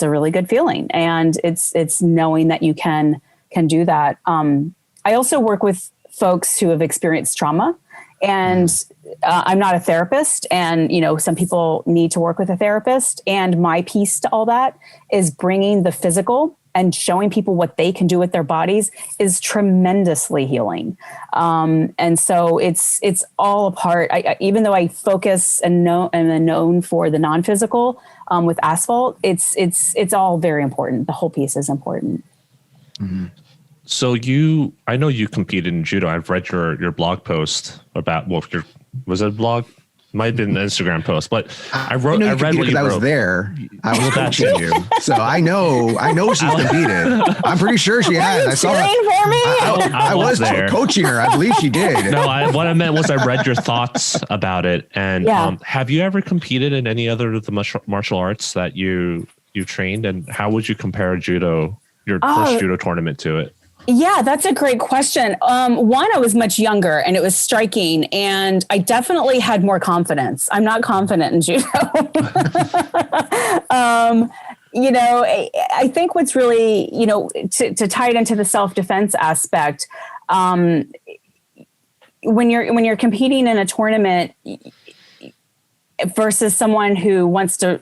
a really good feeling. And it's knowing that you can do that. I also work with folks who have experienced trauma. And I'm not a therapist, and some people need to work with a therapist. And my piece to all that is bringing the physical and showing people what they can do with their bodies is tremendously healing. And so it's all a part. Even though I focus and am known for the non-physical with Asphalt, it's all very important. The whole piece is important. Mm-hmm. So I know you competed in judo. I've read your blog post about, was it a blog? Might have been an Instagram post, but I read what you wrote. I was there. I was coaching you, so I know she's competed. I'm pretty sure she has. I saw her. For me? I was there coaching her. I believe she did. No, what I meant was I read your thoughts about it. And have you ever competed in any other of the martial arts that you trained? And how would you compare your first judo tournament to it? Yeah, that's a great question. One, I was much younger and it was striking, and I definitely had more confidence. I'm not confident in judo. I think what's really, to tie it into the self-defense aspect, when you're competing in a tournament versus someone who wants to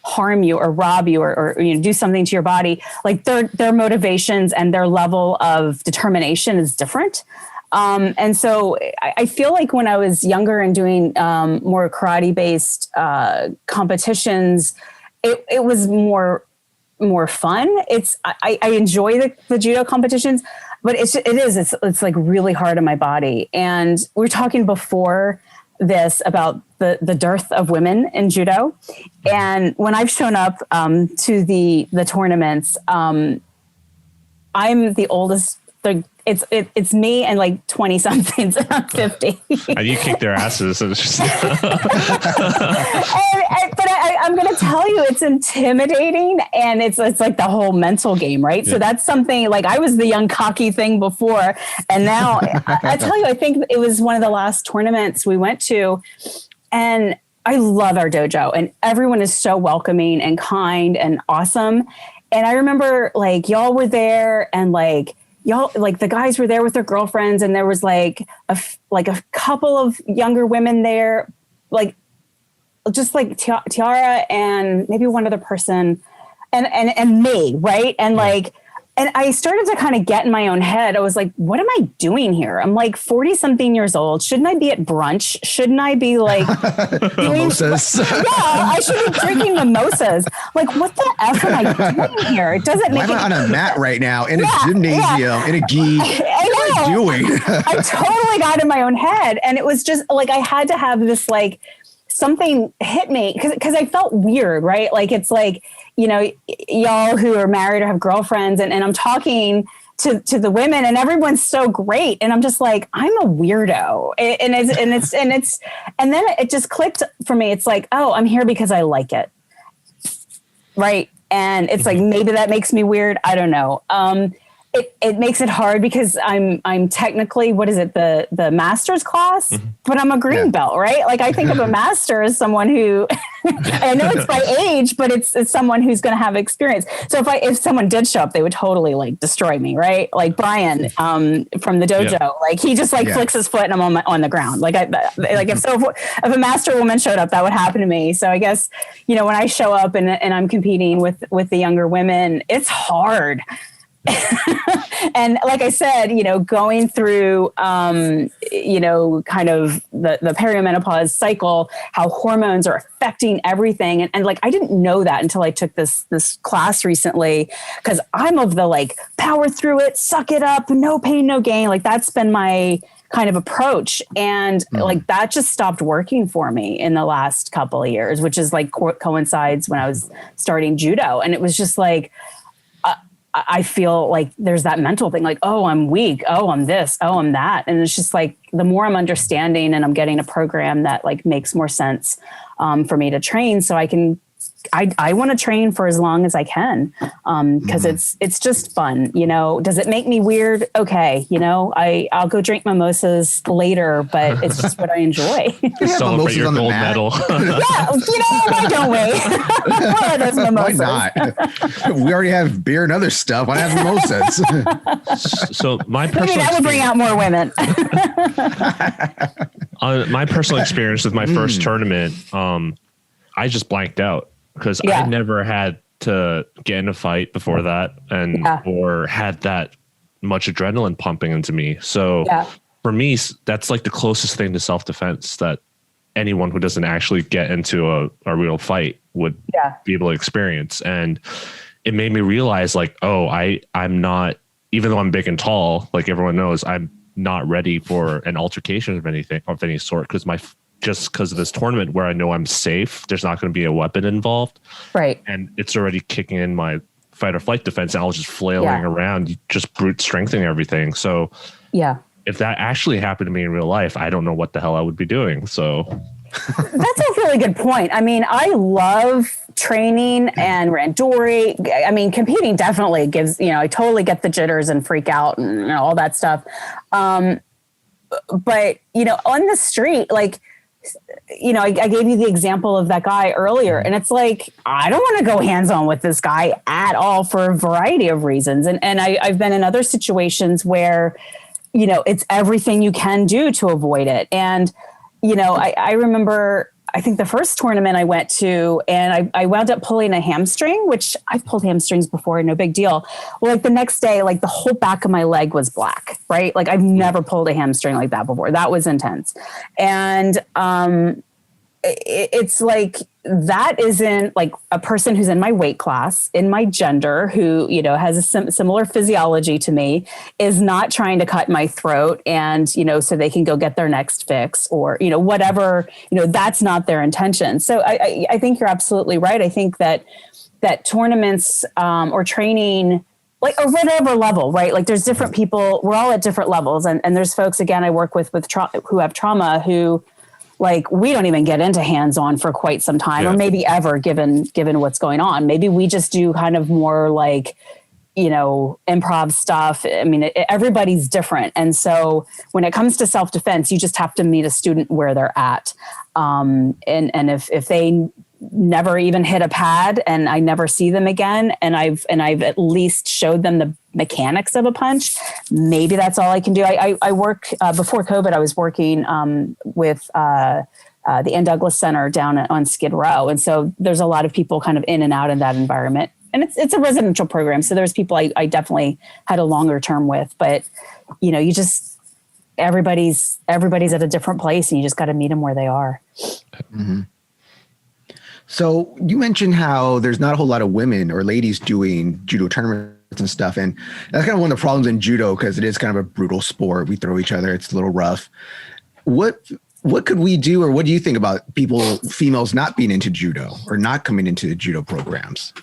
harm you or rob you or do something to your body, like their motivations and their level of determination is different. And so I feel like when I was younger and doing more karate based competitions, it was more fun. I enjoy the judo competitions, but it's like really hard on my body. And we were talking before this about the dearth of women in judo. And when I've shown up to the tournaments, I'm the oldest. It's me and like 20 somethings, and I'm 50. And you kick their asses. And it's just but I'm going to tell you, it's intimidating, and it's like the whole mental game, right? Yeah. So that's something like I was the young cocky thing before, and now I tell you, I think it was one of the last tournaments we went to, and I love our dojo, and everyone is so welcoming and kind and awesome. And I remember like y'all were there, and y'all, like the guys were there with their girlfriends, and there was like a couple of younger women there, like just like Tiara and maybe one other person and me. Right. And and I started to kind of get in my own head. I was like, what am I doing here? I'm like 40 something years old. Shouldn't I be at brunch? Shouldn't I be like mimosas? Yeah, I should be drinking mimosas. Like, what the F am I doing here? It doesn't make Why am I on a mat right now in a gymnasium in a gi? What am I doing? I totally got in my own head. And it was just like, I had to have this something hit me because I felt weird, right? Like, it's like, y'all who are married or have girlfriends, and I'm talking to the women, and everyone's so great, and I'm just like, I'm a weirdo, and then it just clicked for me. It's like, oh, I'm here because I like it, right? And it's like, maybe that makes me weird. I don't know. It makes it hard because I'm technically, what is it, the master's class, but I'm a green belt, right? Like, I think of a master as someone who, I know it's by age, but it's someone who's going to have experience. So if someone did show up, they would totally destroy me, right? Like Brian from the dojo, he just flicks his foot and I'm on the ground. If a master woman showed up, that would happen to me. So I guess, when I show up and I'm competing with the younger women, it's hard. And like I said, going through, kind of the perimenopause cycle, how hormones are affecting everything. And I didn't know that until I took this class recently, because I'm of the power through it, suck it up, no pain, no gain. That's been my kind of approach. And that just stopped working for me in the last couple of years, which is coincides when I was starting judo. And it was just I feel like there's that mental thing, oh, I'm weak. Oh, I'm this. Oh, I'm that. And it's just the more I'm understanding and I'm getting a program that makes more sense for me to train. So I want to train for as long as I can, because it's just fun. Does it make me weird? Okay. I'll go drink mimosas later, but it's just what I enjoy. Celebrate your gold medal. Yeah. Why don't we? What are those mimosas? Why not? We already have beer and other stuff. Why have mimosas? So maybe that would bring out more women. My personal experience with my first tournament, I just blanked out. Because I never had to get in a fight before that or had that much adrenaline pumping into me. So for me, that's the closest thing to self-defense that anyone who doesn't actually get into a real fight would be able to experience. And it made me realize I'm not, even though I'm big and tall, everyone knows, I'm not ready for an altercation of any sort, because my just because of this tournament where I know I'm safe. There's not going to be a weapon involved. Right. And it's already kicking in my fight or flight defense. And I was just flailing around, just brute strengthening everything. So if that actually happened to me in real life, I don't know what the hell I would be doing. So that's a really good point. I mean, I love training and randori. I mean, competing definitely gives, I totally get the jitters and freak out and all that stuff. But, on the street, like, I gave you the example of that guy earlier, and it's like, I don't want to go hands-on with this guy at all for a variety of reasons. And I've been in other situations where, it's everything you can do to avoid it. And, I remember, I think the first tournament I went to, and I wound up pulling a hamstring, which I've pulled hamstrings before, no big deal. Well, like the next day, like the whole back of my leg was black, right? Like I've never pulled a hamstring like that before. That was intense. And it's like, that isn't like a person who's in my weight class, in my gender, who, has a similar physiology to me, is not trying to cut my throat and, so they can go get their next fix or, whatever, that's not their intention. So I think you're absolutely right. I think that tournaments or training, like, or whatever level, right? Like there's different people, we're all at different levels. And there's folks, again, I work with who have trauma, who, like, we don't even get into hands-on for quite some time, or maybe ever, given what's going on. Maybe we just do kind of more like, improv stuff. I mean, everybody's different. And so when it comes to self-defense, you just have to meet a student where they're at. And if they never even hit a pad and I never see them again, and I've at least showed them the mechanics of a punch, maybe that's all I can do. I work before COVID, I was working with the Ann Douglas Center down on Skid Row. And so there's a lot of people kind of in and out in that environment. And it's a residential program. So there's people I definitely had a longer term with, but you just, everybody's at a different place and you just got to meet them where they are. Mm-hmm. So you mentioned how there's not a whole lot of women or ladies doing judo tournaments and stuff. And that's kind of one of the problems in judo, because it is kind of a brutal sport. We throw each other. It's a little rough. What could we do, or what do you think about females not being into judo or not coming into the judo programs?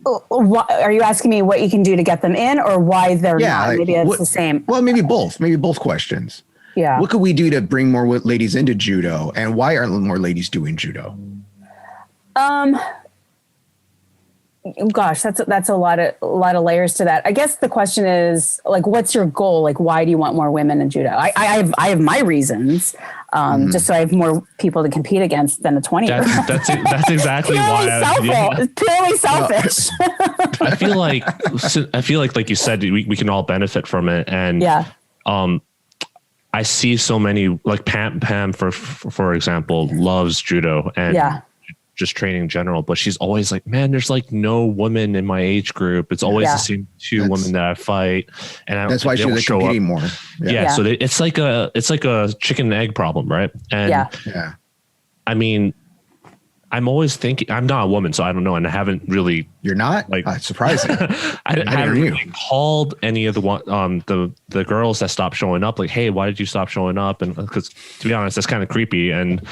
Are you asking me what you can do to get them in, or why they're not? Like, maybe it's the same. Well, maybe both questions. Yeah. What could we do to bring more ladies into judo, and why aren't more ladies doing judo? Gosh, that's a lot of layers to that. I guess the question is, like, what's your goal? Like, why do you want more women in judo? I have my reasons, just so I have more people to compete against than a 20-year-old. That's exactly why. It's purely selfish. I feel like you said, we can all benefit from it. And I see so many, like Pam for example, loves judo and just training in general, but she's always like, man, there's like no women in my age group. It's always the same two women that I fight, and that's why she's competing more. So it's like a chicken and egg problem, right? And I mean, I'm always thinking, I'm not a woman, so I don't know, and I haven't really. You're not? Like, surprising. I haven't really called any of the girls that stopped showing up, like, hey, why did you stop showing up? And because, to be honest, that's kind of creepy, and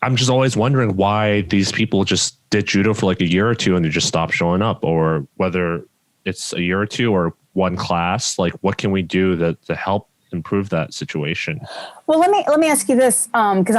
I'm just always wondering why these people just did judo for like a year or two and they just stopped showing up, or whether it's a year or two or one class. Like, what can we do to help improve that situation? Well, let me ask you this, because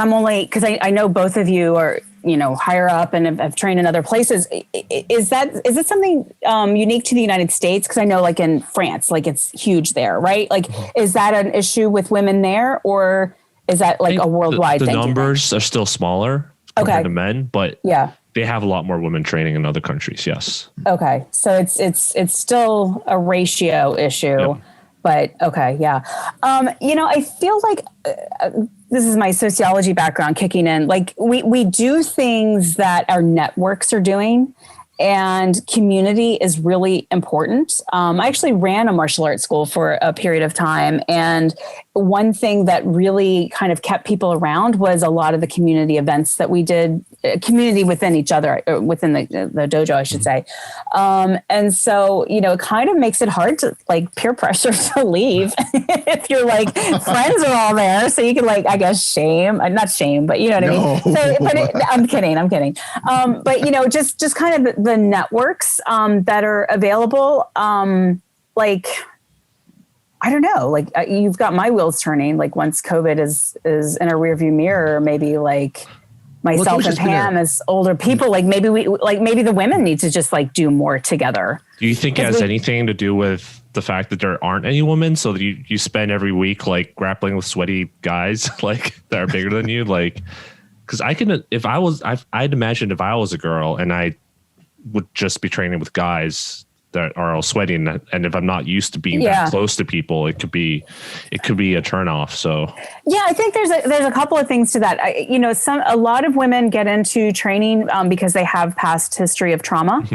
I know both of you are, higher up and have trained in other places. Is it something unique to the United States? Because I know, like, in France, like, it's huge there, right? Like, is that an issue with women there, or is that like a worldwide thing? The numbers are still smaller compared to men, but they have a lot more women training in other countries. Yes. Okay. So it's still a ratio issue, but okay. Yeah. I feel like this is my sociology background kicking in. Like we do things that our networks are doing, and community is really important. I actually ran a martial arts school for a period of time, and one thing that really kind of kept people around was a lot of the community events that we did, community within each other, within the dojo, I should say. And so, you know, it kind of makes it hard to like peer pressure to leave if you're like friends are all there. So you can like, I guess, not shame, but you know what I mean? So, I'm kidding. But you know, just kind of the networks that are available, like, I don't know, like you've got my wheels turning. Like once COVID is in a rearview mirror, maybe like myself and Pam as older people, like maybe maybe the women need to just like do more together. Do you think it has anything to do with the fact that there aren't any women? So that you spend every week like grappling with sweaty guys like that are bigger than you, like. Because I'd imagine if I was a girl and I would just be training with guys that are all sweaty, and if I'm not used to being that close to people, it could be a turnoff. So yeah, I think there's a couple of things to that. A lot of women get into training because they have past history of trauma,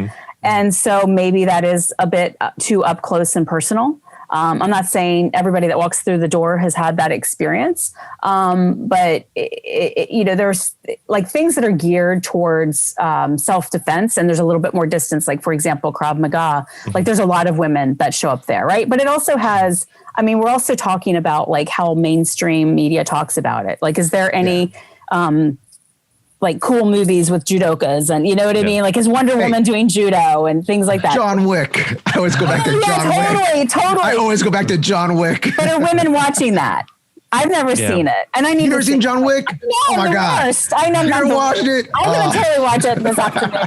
and so maybe that is a bit too up close and personal. I'm not saying everybody that walks through the door has had that experience, but there's like things that are geared towards self-defense, and there's a little bit more distance. Like for example, Krav Maga. Like there's a lot of women that show up there, right? But it also has. I mean, we're also talking about like how mainstream media talks about it. Like, is there any? Like cool movies with judokas and you know what I mean? Like is Wonder Woman doing judo and things like that. John Wick. I always go back to John Wick. Totally. I always go back to John Wick. But are women watching that? I've never seen it. And I need You never seen John Wick? No, oh my God. Worst. I know. You never watched it? I'm going to totally watch it this afternoon.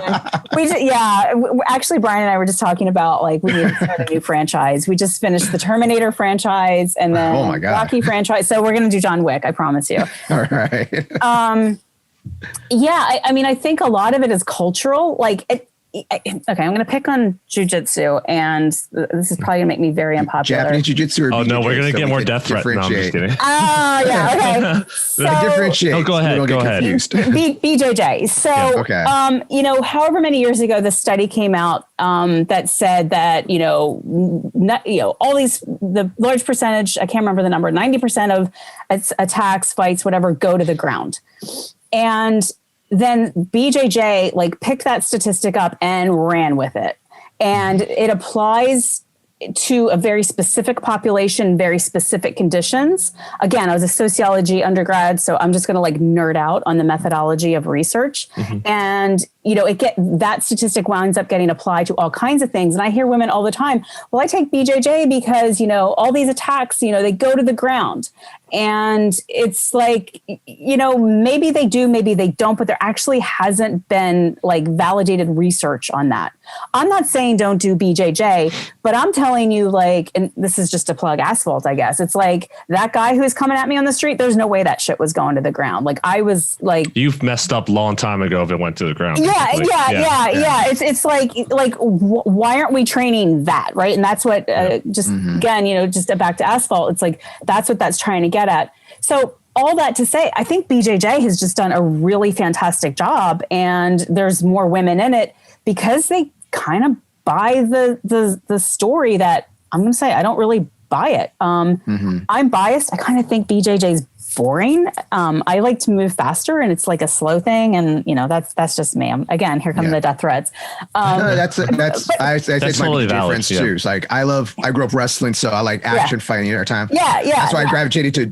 Actually, Brian and I were just talking about like we need to start a new franchise. We just finished the Terminator franchise and then Rocky franchise. So we're going to do John Wick. I promise you. All right. I mean, I think a lot of it is cultural. Like, I'm going to pick on jujitsu, and this is probably going to make me very unpopular. Japanese jujitsu. Oh no, we're going to get more death threats. No, I'm just kidding. Oh yeah, okay. So, differentiate. Oh, go ahead. BJJ. So, however many years ago, the study came out that said that all these the large percentage. I can't remember the number. 90% of attacks, fights, whatever, go to the ground. And then BJJ like picked that statistic up and ran with it. And it applies to a very specific population, very specific conditions. Again, I was a sociology undergrad, so I'm just going to like nerd out on the methodology of research. And, that statistic winds up getting applied to all kinds of things. And I hear women all the time, well, I take BJJ because, all these attacks, they go to the ground. And it's like, maybe they do, maybe they don't, but there actually hasn't been like validated research on that. I'm not saying don't do BJJ, but I'm telling you like, and this is just to plug Asphalt, I guess. It's like that guy who's coming at me on the street, there's no way that shit was going to the ground. Like I was like, you've messed up a long time ago if it went to the ground. Yeah. It's like, why aren't we training that? Right. And that's what, again, just back to Asphalt. It's like, that's what that's trying to get at. So all that to say, I think BJJ has just done a really fantastic job, and there's more women in it because they kind of buy the story that I'm going to say, I don't really buy it. I'm biased. I kind of think BJJ is boring. I like to move faster, and it's like a slow thing. And that's just me. Again, here come the death threats. That's my difference too. It's like I grew up wrestling, so I like action fighting the entire time. That's why I gravitated to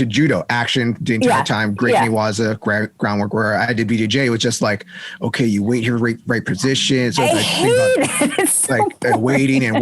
judo, action the entire time. Great Niwaza, groundwork. Where I did BJJ, it was just like, okay, you wait here, right position. So I hate it. It's like waiting and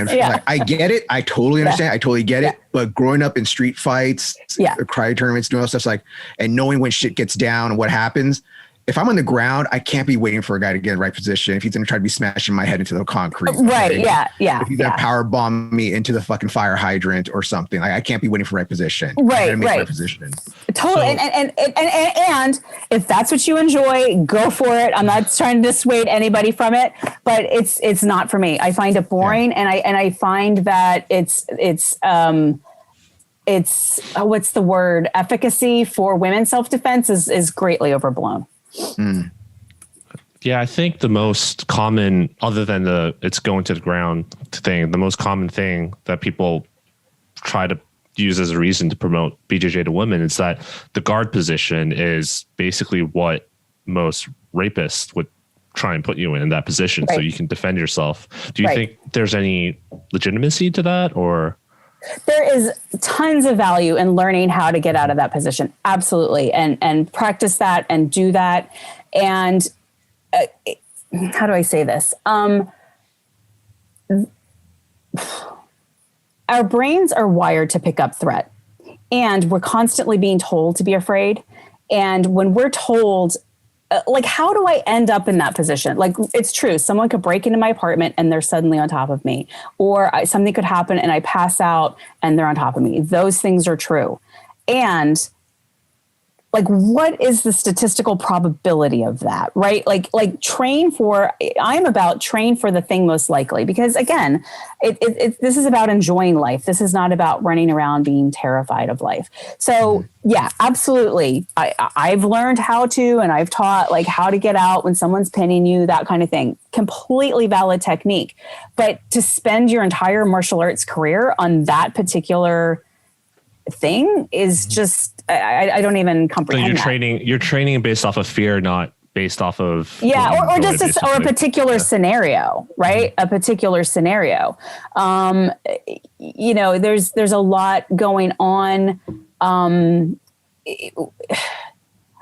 like, I get it. I totally understand. I totally get it. But growing up in street fights, karate tournaments, doing all stuff like, and knowing when shit gets down and what happens, if I'm on the ground, I can't be waiting for a guy to get in the right position. If he's going to try to be smashing my head into the concrete. Right. Yeah. If he's going to power bomb me into the fucking fire hydrant or something, like I can't be waiting for the right position. Right. Right position. Totally. So, and if that's what you enjoy, go for it. I'm not trying to dissuade anybody from it, but it's not for me. I find it boring. And I find that it's what's the word? Efficacy for women's self-defense is greatly overblown. Yeah, I think the most common, other than it's going to the ground thing, the most common thing that people try to use as a reason to promote BJJ to women is that the guard position is basically what most rapists would try and put you in that position, so you can defend yourself. Do you think there's any legitimacy to that, or? There is tons of value in learning how to get out of that position. Absolutely. And practice that and do that. And how do I say this? Our brains are wired to pick up threat, and we're constantly being told to be afraid. And when we're told, like, how do I end up in that position? Like, it's true. Someone could break into my apartment and they're suddenly on top of me, or something could happen and I pass out and they're on top of me. Those things are true. And like, what is the statistical probability of that, right? Like I'm about train for the thing most likely, because again, this is about enjoying life. This is not about running around being terrified of life. So yeah, absolutely. I've learned how to, and I've taught like how to get out when someone's pinning you, that kind of thing. Completely valid technique. But to spend your entire martial arts career on that particular thing is just, I don't even comprehend. So you're training based off of fear, not based off of or just a particular scenario, right? A particular scenario. There's a lot going on. How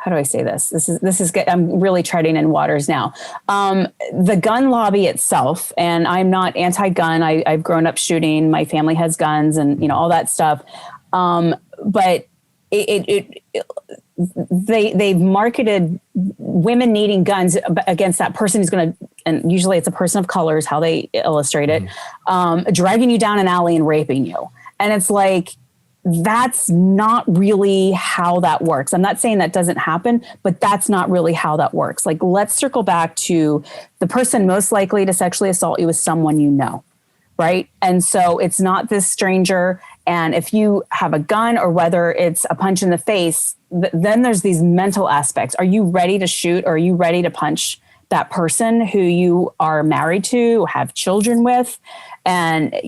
do I say this? This is good. I'm really treading in waters now. The gun lobby itself, and I'm not anti-gun. I've grown up shooting. My family has guns, and all that stuff. But they've marketed women needing guns against that person who's going to, and usually it's a person of color is how they illustrate it, dragging you down an alley and raping you. And it's like, that's not really how that works. I'm not saying that doesn't happen, but that's not really how that works. Like, let's circle back to the person most likely to sexually assault you is someone you know. Right. And so it's not this stranger. And if you have a gun, or whether it's a punch in the face, then there's these mental aspects. Are you ready to shoot, or are you ready to punch that person who you are married to, have children with? And,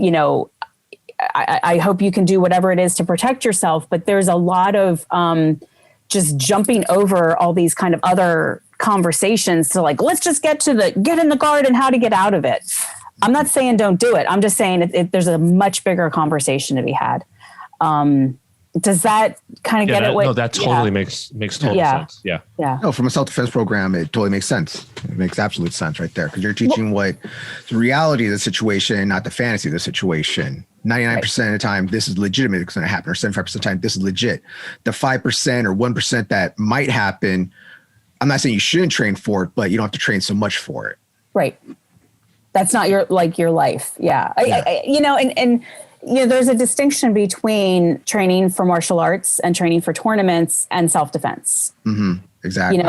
I hope you can do whatever it is to protect yourself. But there's a lot of just jumping over all these kind of other conversations to like, let's just get in the guard and how to get out of it. I'm not saying don't do it. I'm just saying there's a much bigger conversation to be had. Does that kind of get it? No, that totally makes total sense. Yeah. No, from a self-defense program, it totally makes sense. It makes absolute sense right there, because you're teaching what the reality of the situation, not the fantasy of the situation. 99% of the time, this is legitimate. It's going to happen. Or 75% of the time, this is legit. The 5% or 1% that might happen, I'm not saying you shouldn't train for it, but you don't have to train so much for it. Right. That's not your life. Yeah. There's a distinction between training for martial arts and training for tournaments and self-defense. Mm-hmm. Exactly.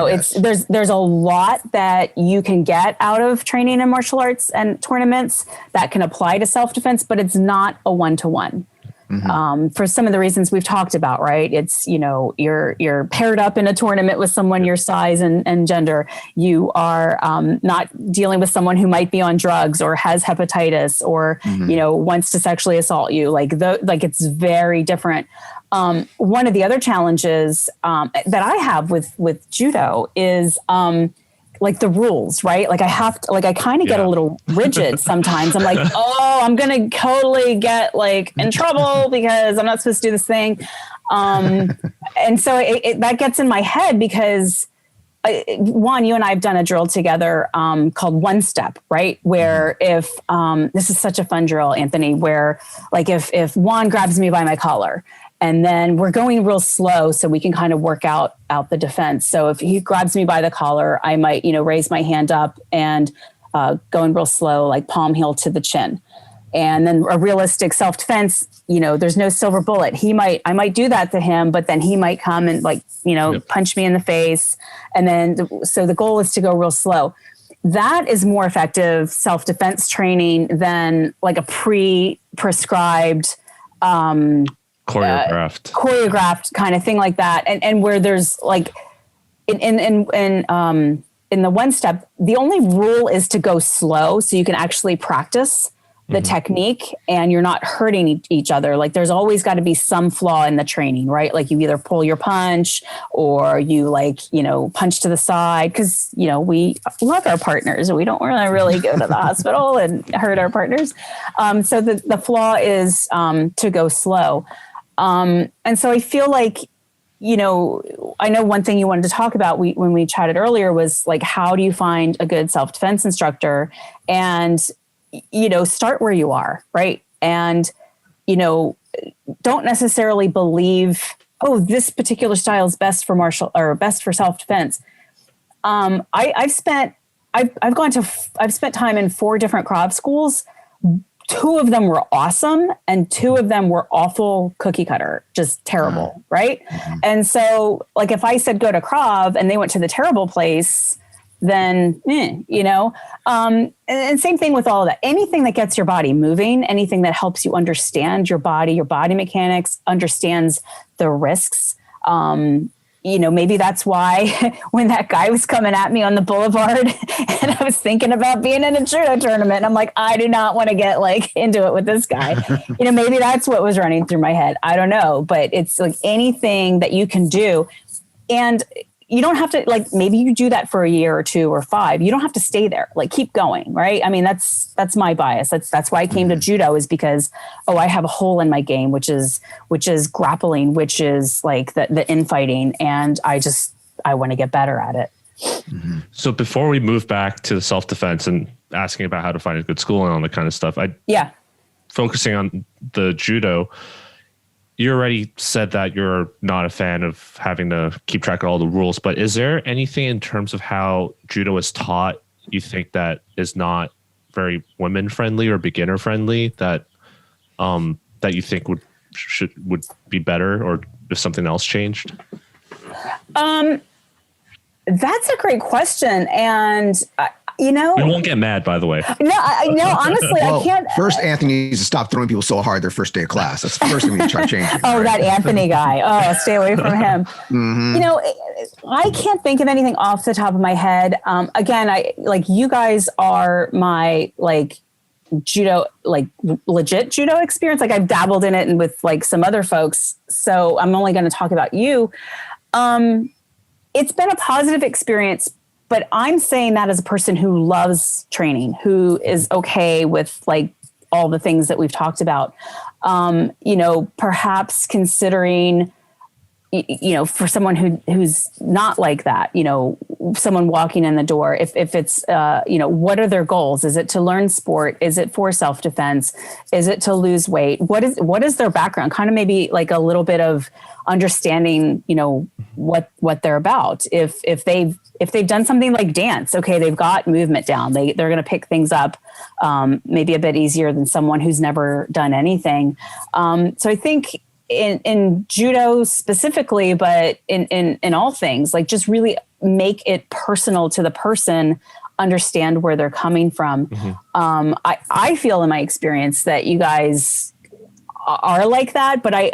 There's a lot that you can get out of training in martial arts and tournaments that can apply to self-defense, but it's not a one-to-one. Mm-hmm. For some of the reasons we've talked about, right? It's, you're paired up in a tournament with someone your size and gender. You are not dealing with someone who might be on drugs or has hepatitis or, wants to sexually assault you. Like it's very different. One of the other challenges that I have with judo is like the rules, right? Like I have to, like I kind of get a little rigid sometimes. I'm like, oh, I'm going to totally get like in trouble because I'm not supposed to do this thing. And so that gets in my head because Juan, you and I have done a drill together called One Step, right? Where if this is such a fun drill, Anthony, where like if Juan grabs me by my collar, and then we're going real slow so we can kind of work out the defense. So if he grabs me by the collar, I might, raise my hand up and going real slow, like palm heel to the chin. And then a realistic self-defense, there's no silver bullet. I might do that to him, but then he might come and punch me in the face. And then, so the goal is to go real slow. That is more effective self-defense training than like a pre-prescribed, choreographed kind of thing like that. And where there's like in the One Step, the only rule is to go slow so you can actually practice the technique and you're not hurting each other. Like there's always got to be some flaw in the training, right? Like you either pull your punch or you punch to the side. Cause we love our partners and we don't want to really go to the hospital and hurt our partners. So the flaw is to go slow. And so I feel like, I know one thing you wanted to talk about when we chatted earlier was like, how do you find a good self-defense instructor? And start where you are, right? And, don't necessarily believe, oh, this particular style is best for martial or best for self-defense. I've spent time in 4 different Krav schools. 2 of them were awesome and 2 of them were awful cookie cutter, just terrible, right? Mm-hmm. And so like if I said go to Krav and they went to the terrible place, then, and same thing with all of that. Anything that gets your body moving, anything that helps you understand your body mechanics, understands the risks. Maybe that's why when that guy was coming at me on the boulevard and I was thinking about being in a judo tournament, and I'm like, I do not want to get into it with this guy. Maybe that's what was running through my head. I don't know, but it's like anything that you can do. And you don't have to maybe you do that for a year or 2 or 5. You don't have to stay there. Keep going. Right. I mean, that's my bias. That's why I came to judo, is because, I have a hole in my game, which is grappling, which is the infighting. And I want to get better at it. Mm-hmm. So before we move back to the self-defense and asking about how to find a good school and all that kind of stuff, focusing on the judo, you already said that you're not a fan of having to keep track of all the rules, but is there anything in terms of how judo is taught you think that is not very women friendly or beginner friendly that you think would be better, or if something else changed? That's a great question. And we won't get mad, by the way. No, honestly, I can't. First, Anthony needs to stop throwing people so hard their first day of class. That's the first thing we need to try to change. That Anthony guy. Oh, stay away from him. Mm-hmm. I can't think of anything off the top of my head. Again, you guys are my judo, legit judo experience. I've dabbled in it and with some other folks. So I'm only going to talk about you. It's been a positive experience, but I'm saying that as a person who loves training, who is okay with all the things that we've talked about. Perhaps considering, for someone who's not like that, someone walking in the door, if it's, what are their goals? Is it to learn sport? Is it for self-defense? Is it to lose weight? What is their background? Kind of maybe a little bit of understanding, what they're about. If they've done something like dance, okay, they've got movement down. They're going to pick things up maybe a bit easier than someone who's never done anything. So I think in judo specifically, but in all things, just really make it personal to the person, understand where they're coming from. Mm-hmm. I feel in my experience that you guys are like that, but I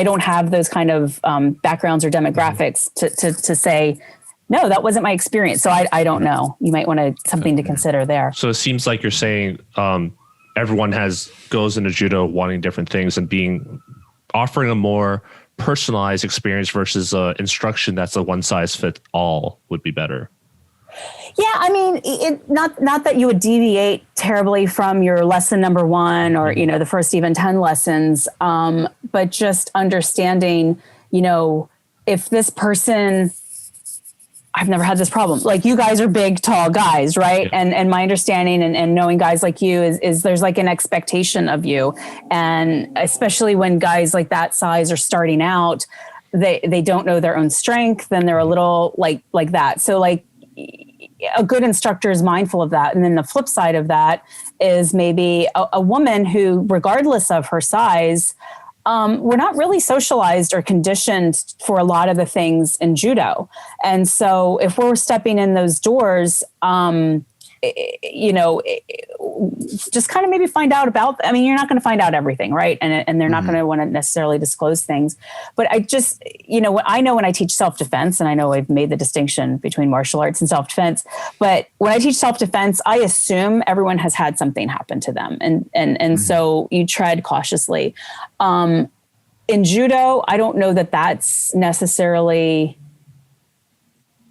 don't have those kind of backgrounds or demographics to say, no, that wasn't my experience. So I don't know. You might want something to consider there. So it seems like you're saying everyone goes into judo wanting different things and offering a more personalized experience versus instruction that's a one size fits all would be better. Yeah, I mean, not that you would deviate terribly from your lesson number 1 or, the first even 10 lessons, but just understanding, if this person, I've never had this problem. You guys are big, tall guys, right? Yeah. And my understanding and knowing guys like you is there's an expectation of you. And especially when guys like that size are starting out, they don't know their own strength and they're a little like that. So a good instructor is mindful of that. And then the flip side of that is maybe a woman who, regardless of her size, we're not really socialized or conditioned for a lot of the things in judo. And so if we're stepping in those doors, just kind of maybe find out about, I mean, you're not going to find out everything, right? And they're not going to want to necessarily disclose things. But I just, I know when I teach self-defense, and I know I've made the distinction between martial arts and self-defense, but when I teach self-defense, I assume everyone has had something happen to them. And so you tread cautiously. In judo, I don't know that that's necessarily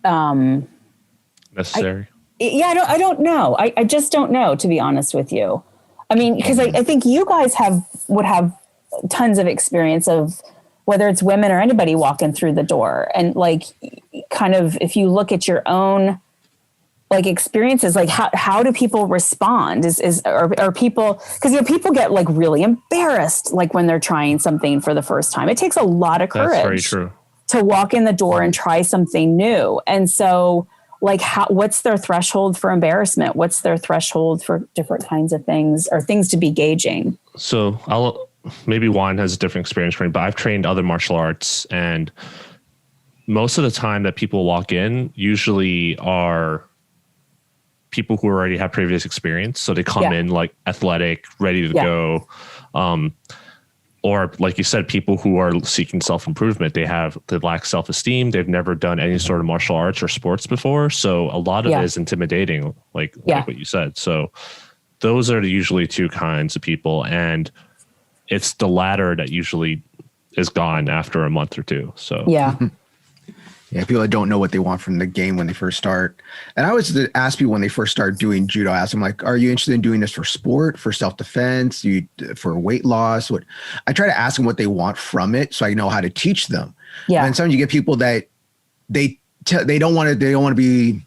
necessary. I don't know. I just don't know, to be honest with you. I mean, because I think you guys would have tons of experience of whether it's women or anybody walking through the door. And like, kind of, if you look at your own like experiences, like how do people respond? Are people, because people get like really embarrassed, like when they're trying something for the first time. It takes a lot of courage. That's very true. To walk in the door and try something new. And so like, what's their threshold for embarrassment? What's their threshold for different kinds of things or things to be gauging? So maybe Juan has a different experience for me, but I've trained other martial arts, and most of the time that people walk in usually are people who already have previous experience. So they come in like athletic, ready to go. Or like you said, people who are seeking self-improvement, they lack self-esteem. They've never done any sort of martial arts or sports before. So a lot of it is intimidating, like what you said. So those are usually two kinds of people. And it's the latter that usually is gone after a month or two. So yeah, people that don't know what they want from the game when they first start. And I always ask people when they first start doing judo, I ask them like, are you interested in doing this for sport, for self-defense, for weight loss? I try to ask them what they want from it so I know how to teach them. Yeah. And sometimes you get people that they don't want to be,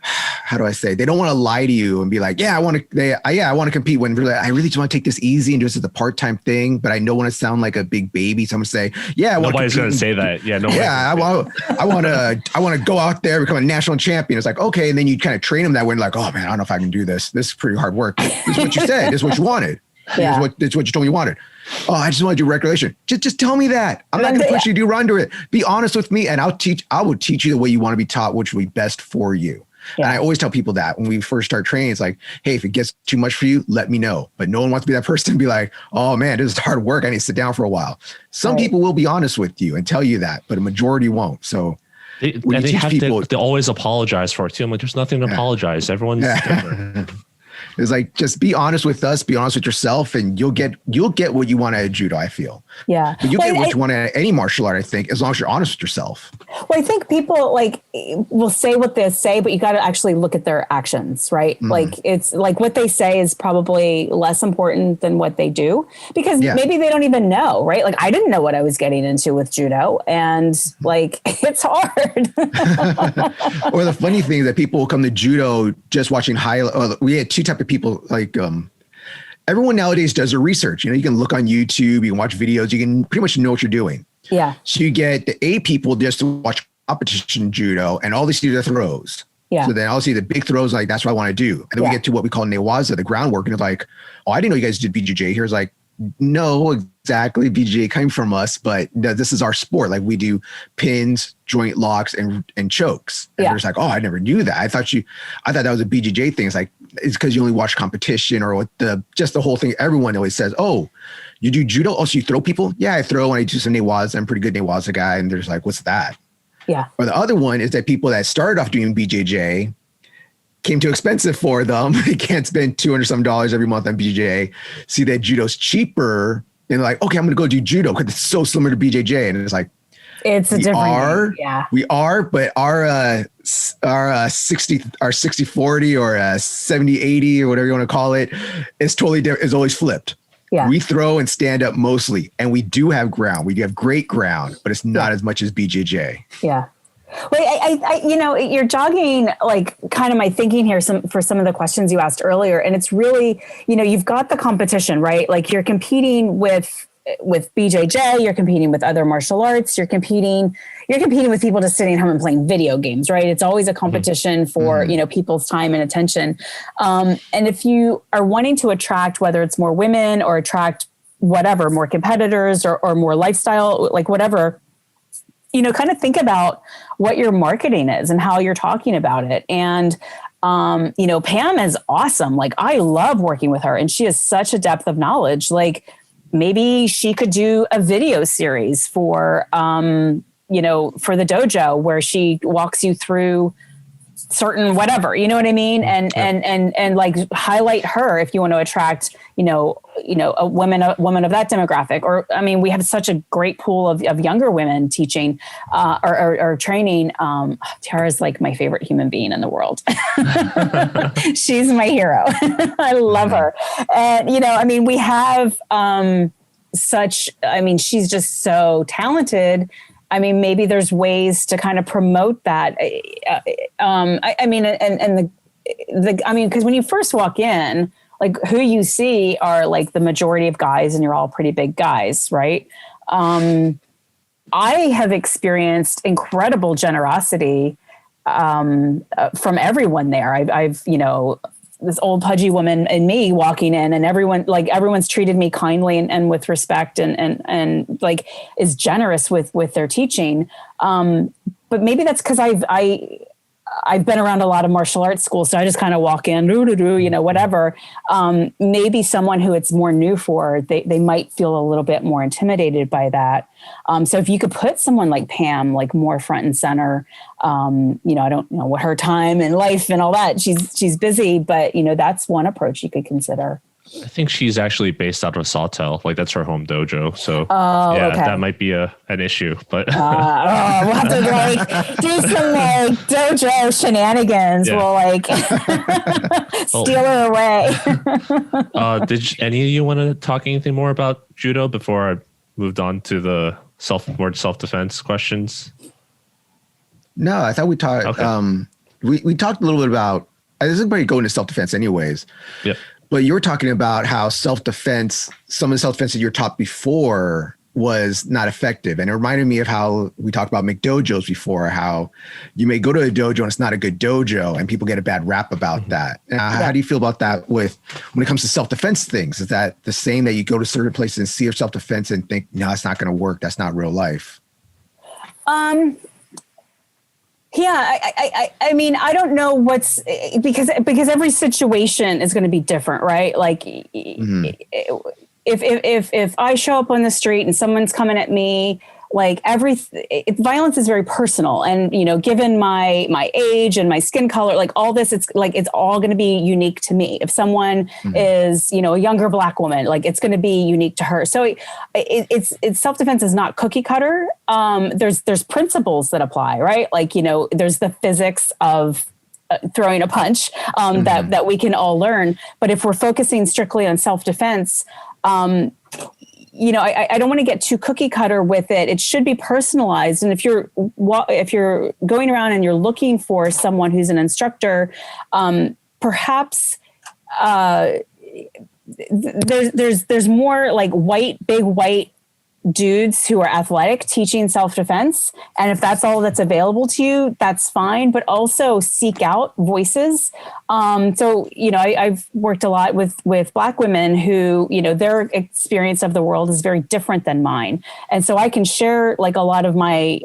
how do I say? They don't want to lie to you and be like, I want to compete, when really, I really just want to take this easy and do this as a part-time thing, but I don't want to sound like a big baby. So I'm going to say, nobody's going to say that. Yeah. I want to go out there, become a national champion. It's like, okay. And then you kind of train them that way. Like, oh man, I don't know if I can do this. This is pretty hard work. This is what you said. This is what you wanted. This is what you told me you wanted. Oh, I just want to do recreation. Just tell me that. I'm not going to push you to do run to it. Be honest with me, and I will teach you the way you want to be taught, which will be best for you. Yeah. And I always tell people that when we first start training, it's like, hey, if it gets too much for you, let me know. But no one wants to be that person to be like, oh man, this is hard work. I need to sit down for a while. Some people will be honest with you and tell you that, but a majority won't. So they always apologize for it too. I'm like, there's nothing to apologize. Everyone's different. It's like, just be honest with us, be honest with yourself, and you'll get what you want out of judo, I feel. Yeah. But you get what you want out of any martial art, I think, as long as you're honest with yourself. Well, I think people will say what they say, but you got to actually look at their actions, right? Mm-hmm. Like, it's like what they say is probably less important than what they do, because maybe they don't even know, right? Like, I didn't know what I was getting into with judo, and like, it's hard. Or the funny thing is that people will come to judo just watching we had two types of people, like everyone nowadays does their research. You can look on YouTube, you can watch videos, you can pretty much know what you're doing. Yeah. So you get the A people just to watch competition judo, and all they see are the throws. Yeah. So then I'll see the big throws, like that's what I want to do. And then we get to what we call newaza, the groundwork, and it's like, oh, I didn't know you guys did BJJ. Here's like, no, exactly. BJJ came from us, but this is our sport. Like, we do pins, joint locks, and chokes. And they're just like, oh, I never knew that. I thought that was a BJJ thing. It's like, it's because you only watch competition, or just the whole thing. Everyone always says, oh, you do judo? Oh, so you throw people? Yeah, I throw, and I do some newaza. I'm a pretty good newaza guy. And they're just like, what's that? Yeah. Or the other one is that people that started off doing BJJ came too expensive for them. They can't spend $200 some every month on BJJ. See that judo's cheaper, and they're like, okay, I'm going to go do judo because it's so similar to BJJ. And it's like, it's a different thing. We are, but our 60-40 or 70-80 or whatever you want to call it is totally different. It's always flipped. Yeah. We throw and stand up mostly, and we do have ground. We do have great ground, but it's not as much as BJJ. Yeah. Well, you're jogging like kind of my thinking here for some of the questions you asked earlier. And it's really, you've got the competition, right? Like, you're competing with BJJ, you're competing with other martial arts, you're competing with people just sitting home and playing video games, right? It's always a competition for, people's time and attention. And if you are wanting to attract, whether it's more women or attract whatever, more competitors or more lifestyle, like whatever, kind of think about what your marketing is and how you're talking about it. And Pam is awesome. Like, I love working with her, and she has such a depth of knowledge. Like, maybe she could do a video series for the dojo where she walks you through certain whatever, you know what I mean? And like highlight her if you want to attract, a woman of that demographic. Or, I mean, we have such a great pool of younger women teaching or training. Tara's like my favorite human being in the world. She's my hero. I love her. And, we have she's just so talented. I mean, maybe there's ways to kind of promote that. Because when you first walk in, like, who you see are like the majority of guys, and you're all pretty big guys, right? I have experienced incredible generosity from everyone there. I've this old pudgy woman and me walking in, and everyone's treated me kindly and with respect and like is generous with their teaching. But maybe that's because I've been around a lot of martial arts schools, so I just kind of walk in, whatever. Maybe someone who it's more new for, they might feel a little bit more intimidated by that. So if you could put someone like Pam, like, more front and center, I don't know what her time and life and all that. She's busy, but that's one approach you could consider. I think she's actually based out of Sawtell. Like, that's her home dojo. So okay. That might be an issue, but we'll have to do some dojo shenanigans. Yeah. We'll steal her away. Did any of you want to talk anything more about judo before I moved on to the self-defense questions? No, I thought we talked. Okay. We talked a little bit about. This is going to go into self-defense, anyways. Yep. But you were talking about how some of the self-defense that you're taught before was not effective. And it reminded me of how we talked about Mcdojos before, how you may go to a dojo and it's not a good dojo and people get a bad rap about that. How do you feel about that when it comes to self-defense things? Is that the same, that you go to certain places and see your self-defense and think, no, that's not going to work. That's not real life. Yeah, I mean, I don't know because every situation is going to be different, right? Like, if I show up on the street and someone's coming at me, like, violence is very personal, and given my age and my skin color, like, all this, it's all going to be unique to me. If someone is a younger Black woman, like, it's going to be unique to her. So it's self-defense is not cookie cutter. There's principles that apply, right? Like, there's the physics of throwing a punch that we can all learn. But if we're focusing strictly on self-defense, I don't want to get too cookie cutter with it. It should be personalized. And if you're going around and you're looking for someone who's an instructor, perhaps there's more like big white dudes who are athletic teaching self-defense. And if that's all that's available to you, that's fine, but also seek out voices. I've worked a lot with Black women who, their experience of the world is very different than mine. And so I can share like a lot of my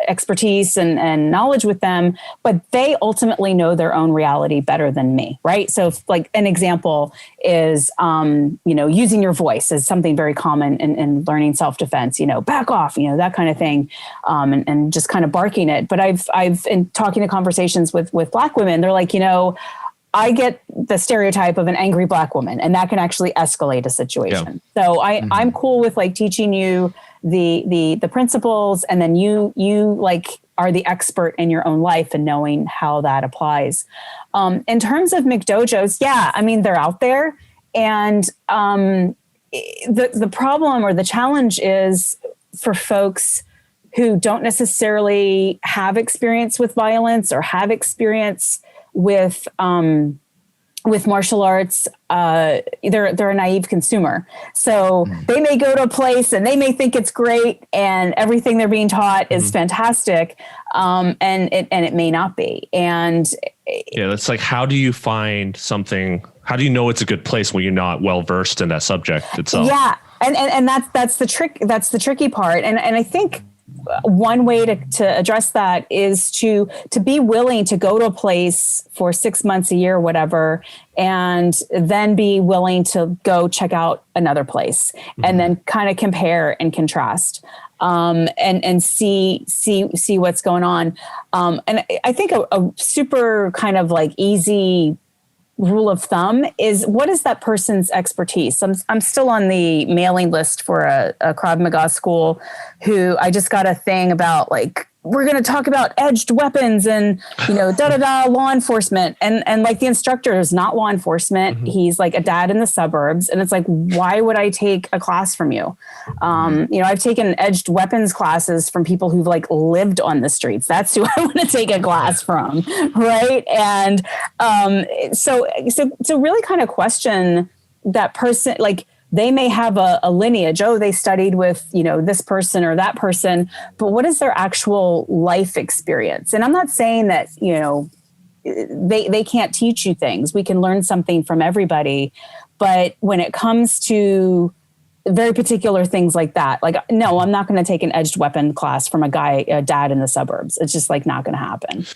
expertise and knowledge with them, but they ultimately know their own reality better than me. Right. So like an example is, using your voice is something very common in learning self-defense, back off, that kind of thing. And just kind of barking it. But I've in talking to conversations with Black women, they're like, I get the stereotype of an angry Black woman, and that can actually escalate a situation. Yeah. So I'm cool with like teaching you the principles, and then you like are the expert in your own life and knowing how that applies. In terms of Mcdojos, yeah, I mean, they're out there, and the problem or the challenge is for folks who don't necessarily have experience with violence or have experience with martial arts, they're a naive consumer. So they may go to a place and they may think it's great and everything they're being taught is fantastic, and it may not be. And yeah, it's like, how do you find something? How do you know it's a good place when you're not well versed in that subject itself? Yeah, and that's the trick. That's the tricky part. And I think one way to address that is to be willing to go to a place for 6 months, a year, or whatever, and then be willing to go check out another place and then kind of compare and contrast. And see what's going on. And I think a super kind of like easy rule of thumb is, what is that person's expertise? I'm still on the mailing list for a Krav Maga school who I just got a thing about, like, we're going to talk about edged weapons and, law enforcement. And like the instructor is not law enforcement. He's like a dad in the suburbs. And it's like, why would I take a class from you? I've taken edged weapons classes from people who've like lived on the streets. That's who I want to take a class from. Right. And so really kind of question that person, like, they may have a lineage. Oh, they studied with, this person or that person, but what is their actual life experience? And I'm not saying that, they can't teach you things. We can learn something from everybody. But when it comes to very particular things like that, like, no, I'm not going to take an edged weapon class from a dad in the suburbs. It's just like not going to happen.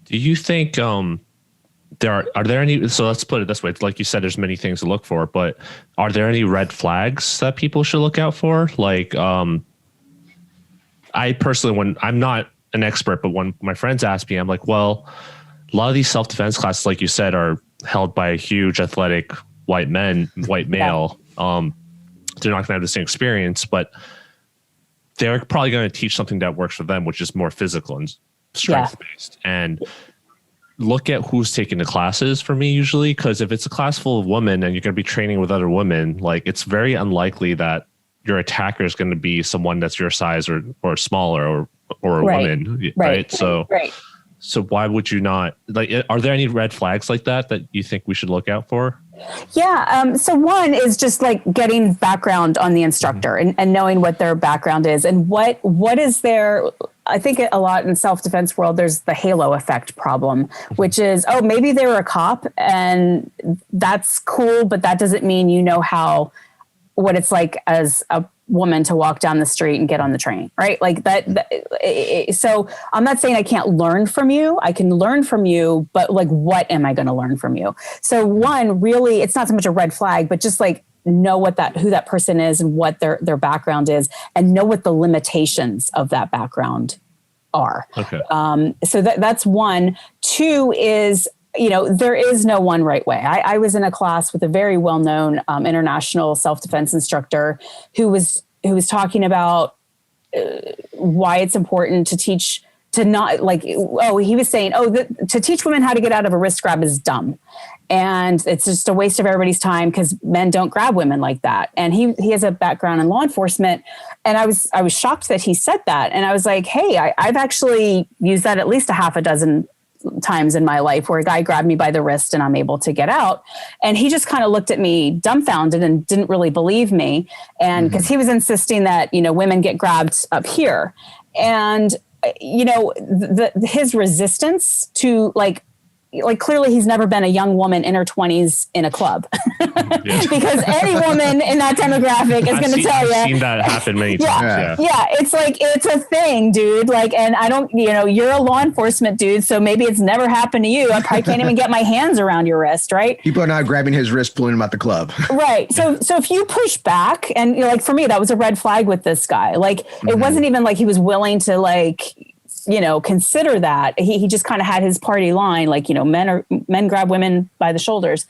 Do you think, are there any, so let's put it this way, like you said, there's many things to look for, but are there any red flags that people should look out for? Like, I personally, when I'm not an expert, but when my friends ask me, I'm like, well, a lot of these self-defense classes, like you said, are held by a huge athletic white male. They're not going to have the same experience, but they're probably going to teach something that works for them, which is more physical and strength based. And look at who's taking the classes for me usually, because if it's a class full of women and you're going to be training with other women, like, it's very unlikely that your attacker is going to be someone that's your size or smaller or a woman, right? So why would you not, like, are there any red flags like that you think we should look out for? Yeah. So one is just like getting background on the instructor and knowing what their background is and what is their, I think a lot in self-defense world, there's the halo effect problem, which is, oh, maybe they were a cop and that's cool, but that doesn't mean what it's like as a woman to walk down the street and get on the train, right? Like so I'm not saying I can't learn from you. I can learn from you, but like, what am I going to learn from you? So one, really, it's not so much a red flag, but just like know who that person is and what their background is, and know what the limitations of that background are. Okay. So that's one. Two is, there is no one right way. I was in a class with a very well-known international self-defense instructor who was talking about why it's important to teach, to not like, he was saying, to teach women how to get out of a wrist grab is dumb. And it's just a waste of everybody's time because men don't grab women like that. And he has a background in law enforcement. And I was shocked that he said that. And I was like, hey, I've actually used that at least a half a dozen times in my life where a guy grabbed me by the wrist and I'm able to get out. And he just kind of looked at me dumbfounded and didn't really believe me. And because he was insisting that, women get grabbed up here. And, his resistance to like clearly he's never been a young woman in her 20s in a club because any woman in that demographic is going to tell you. I've seen that happen many times. Yeah. It's like, it's a thing, dude. Like, and I don't, you're a law enforcement dude. So maybe it's never happened to you. I probably can't even get my hands around your wrist. Right. People are not grabbing his wrist, pulling him out the club. Right. So if you push back and like, for me, that was a red flag with this guy. Like, it wasn't even like he was willing to like, consider that. He just kind of had his party line, like, men grab women by the shoulders.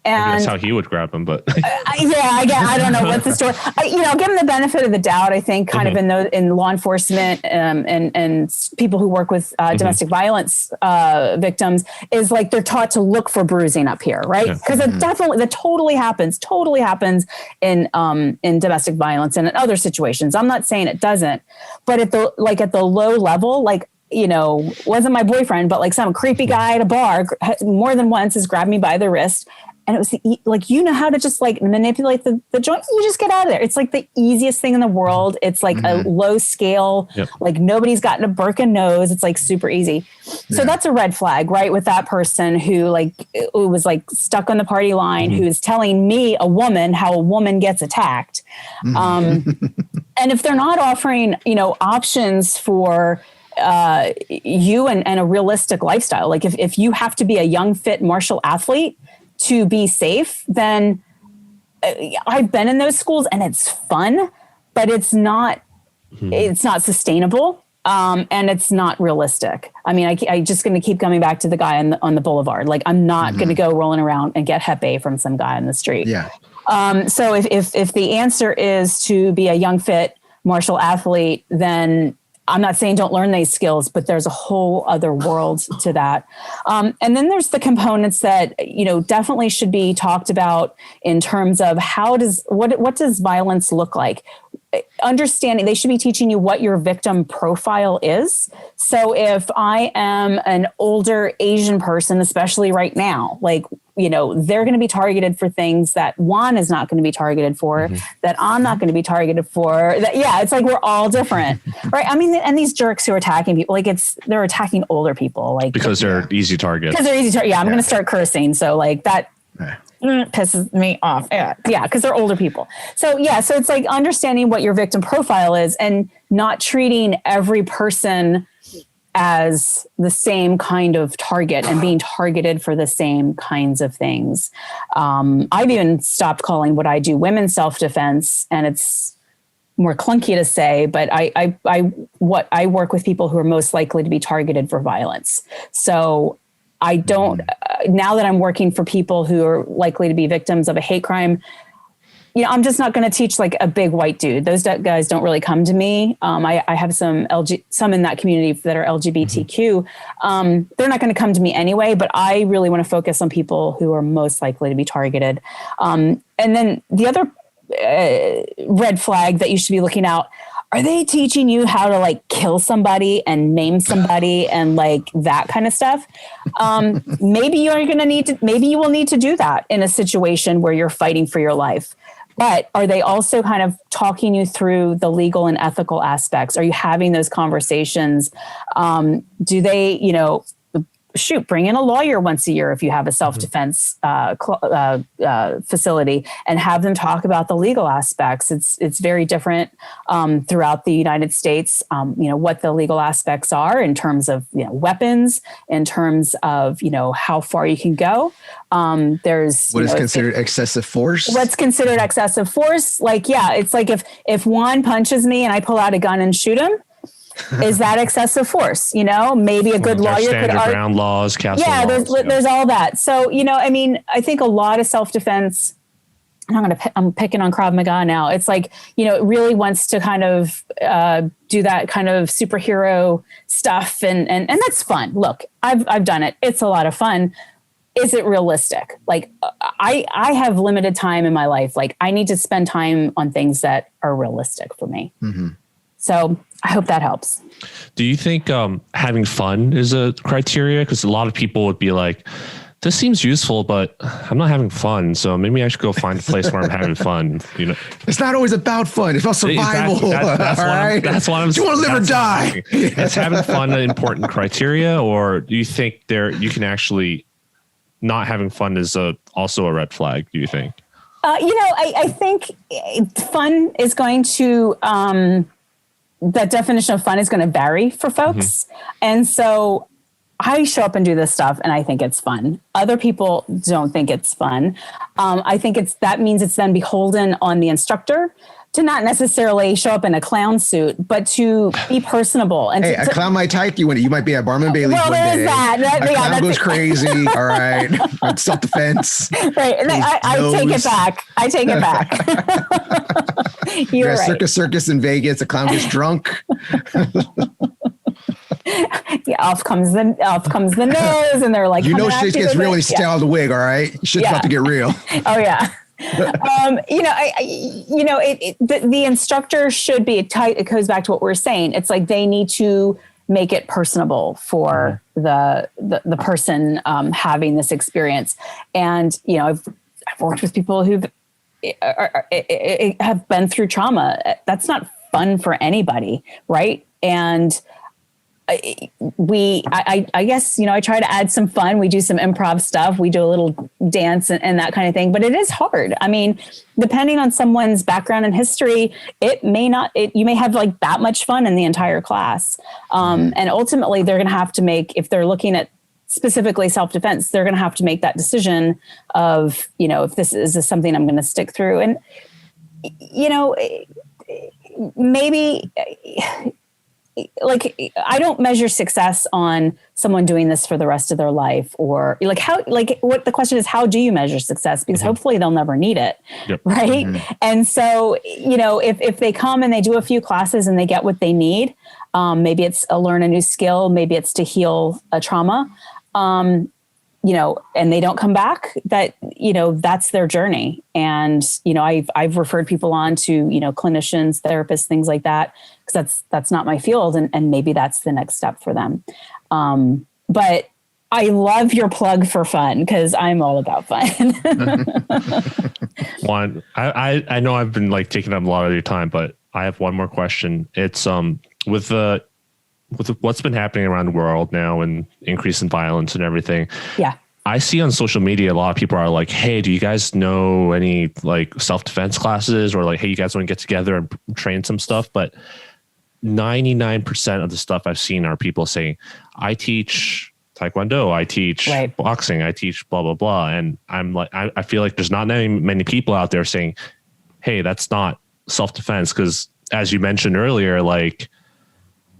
And that's how he would grab them, but I don't know what the story. Give him the benefit of the doubt. I think kind of in law enforcement and people who work with domestic violence victims is like they're taught to look for bruising up here, right? Because that totally happens in domestic violence and in other situations. I'm not saying it doesn't, but at the low level, like, wasn't my boyfriend, but like some creepy guy at a bar more than once has grabbed me by the wrist. And it was like, how to just like manipulate the joint. You just get out of there. It's like the easiest thing in the world. It's like a low scale, like nobody's gotten a broken nose. It's like super easy. So that's a red flag, right? With that person who was like stuck on the party line, who is telling me, a woman, how a woman gets attacked. And And if they're not offering, options for you and a realistic lifestyle, like if you have to be a young, fit martial athlete to be safe, then I've been in those schools and it's fun, but it's not sustainable. And it's not realistic. I mean, I just going to keep coming back to the guy on the boulevard. Like, I'm not going to go rolling around and get Hep A from some guy on the street. Yeah. So if the answer is to be a young, fit martial athlete, then I'm not saying don't learn these skills, but there's a whole other world to that. And then there's the components that, definitely should be talked about in terms of what does violence look like? Understanding, they should be teaching you what your victim profile is. So if I am an older Asian person, especially right now, like, they're going to be targeted for things that Juan is not going to be targeted for, that I'm not going to be targeted for. It's like we're all different, right? I mean, and these jerks who are attacking people, like they're attacking older people, like because they're easy targets. Because they're easy targets. Yeah, I'm going to start cursing. So like that pisses me off. Yeah, because they're older people. So so it's like understanding what your victim profile is and not treating every person as the same kind of target and being targeted for the same kinds of things. I've even stopped calling what I do women's self-defense, and it's more clunky to say, but I work with people who are most likely to be targeted for violence. So I don't, now that I'm working for people who are likely to be victims of a hate crime, I'm just not going to teach like a big white dude. Those guys don't really come to me. I have some in that community that are LGBTQ. They're not going to come to me anyway, but I really want to focus on people who are most likely to be targeted. And then the other red flag that you should be looking out, are they teaching you how to like kill somebody and name somebody and like that kind of stuff? Maybe you will need to do that in a situation where you're fighting for your life. But are they also kind of talking you through the legal and ethical aspects? Are you having those conversations? Do they, bring in a lawyer once a year if you have a self-defense facility and have them talk about the legal aspects. It's very different throughout the United States, what the legal aspects are in terms of, weapons, in terms of, how far you can go. There's what is considered excessive force. What's considered excessive force? Like, it's like if Juan punches me and I pull out a gun and shoot him, is that excessive force? Maybe a good lawyer could argue. Ground laws, castle laws. There's all that. So, I think a lot of self-defense, I'm picking on Krav Maga now. It's like, it really wants to kind of do that kind of superhero stuff. And that's fun. Look, I've done it. It's a lot of fun. Is it realistic? Like I have limited time in my life. Like I need to spend time on things that are realistic for me. Mm-hmm. So I hope that helps. Do you think having fun is a criteria? Because a lot of people would be like, this seems useful, but I'm not having fun. So maybe I should go find a place where I'm having fun. It's not always about fun. It's about survival. That's what I'm. Do you want to live or die? Is having fun an important criteria, or do you think you can actually not having fun is also a red flag? Do you think? I think fun is going to. That definition of fun is going to vary for folks. Mm-hmm. And so I show up and do this stuff and I think it's fun. Other people don't think it's fun. I think that means it's then beholden on the instructor to not necessarily show up in a clown suit, but to be personable. And a clown might take you when you might be at Barman Bailey's one day. That. A clown goes crazy. All right. Self-defense. Right. And I take it back. You're right. Circus in Vegas. A clown gets drunk. Off comes the nose, and they're like, shit gets real when you stay out of the wig. All right. Shit's about to get real. Oh yeah. The instructor should be tight. It goes back to what we're saying. It's like they need to make it personable for the person having this experience. And I've worked with people who have been through trauma. That's not fun for anybody, right? And I guess, I try to add some fun. We do some improv stuff. We do a little dance and that kind of thing, but it is hard. I mean, depending on someone's background and history, you may have like that much fun in the entire class. And ultimately they're going to have to make, if they're looking at specifically self-defense, they're going to have to make that decision of, if this is something I'm going to stick through. And, maybe like, I don't measure success on someone doing this for the rest of their life, or what the question is, how do you measure success? Because hopefully they'll never need it. Yep. Right. Mm-hmm. And so, if they come and they do a few classes and they get what they need, maybe it's learn a new skill, maybe it's to heal a trauma, and they don't come back, that's their journey. And, I've referred people on to, clinicians, therapists, things like that, because that's not my field. And maybe that's the next step for them. But I love your plug for fun, because I'm all about fun. Juan, I know I've been taking up a lot of your time, but I have one more question. It's with what's been happening around the world now and increase in violence and everything. Yeah. I see on social media, a lot of people are like, hey, do you guys know any self-defense classes, or hey, you guys want to get together and train some stuff? But 99% of the stuff I've seen are people saying, I teach Taekwondo, I teach boxing, I teach blah, blah, blah. And I'm like, I feel like there's not many people out there saying, hey, that's not self-defense. Because as you mentioned earlier,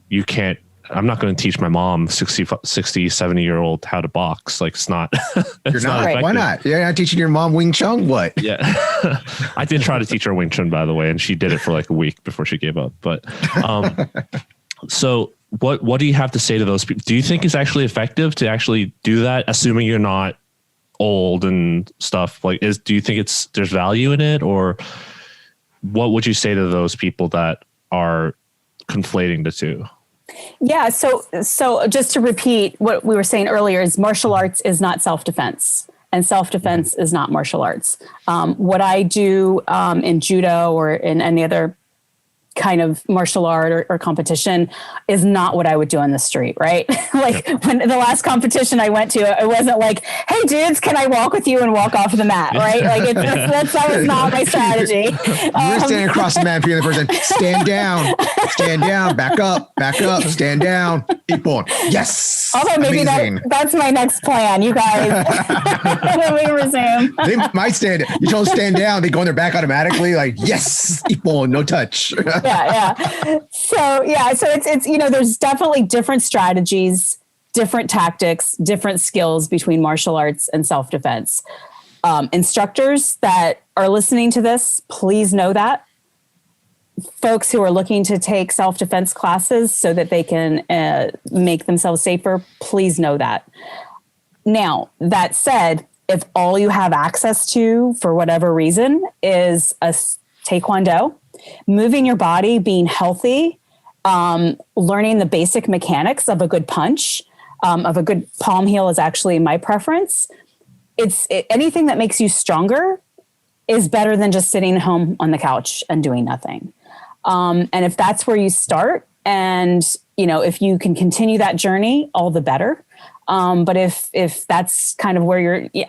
you can't, I'm not going to teach my mom 60, 70-year-old how to box. It's not. You're not. Right. Why not? You're not teaching your mom Wing Chun? What? Yeah. I did try to teach her Wing Chun, by the way, and she did it for a week before she gave up. But so what do you have to say to those people? Do you think it's actually effective to actually do that, assuming you're not old and stuff? Do you think there's value in it, or what would you say to those people that are conflating the two? Yeah. So just to repeat what we were saying earlier, is martial arts is not self-defense, and self-defense is not martial arts. What I do in judo or in any other kind of martial art or competition is not what I would do on the street, right? When the last competition I went to, it wasn't like, hey dudes, can I walk with you and walk off the mat, right? That was not my strategy. You're standing across the mat, you're the person, stand down, back up, stand down, keep on. Yes. Although maybe that's my next plan, you guys. When we resume. They might stand, you tell them stand down, they go on their back automatically, yes, keep on, no touch. Yeah. So it's there's definitely different strategies, different tactics, different skills between martial arts and self-defense. Instructors that are listening to this, please know that. Folks who are looking to take self-defense classes so that they can make themselves safer, please know that. Now, that said, if all you have access to, for whatever reason, is a Taekwondo, moving your body, being healthy, learning the basic mechanics of a good punch, of a good palm heel is actually my preference. Anything that makes you stronger is better than just sitting home on the couch and doing nothing. And if that's where you start, and if you can continue that journey, all the better. But if that's kind of where you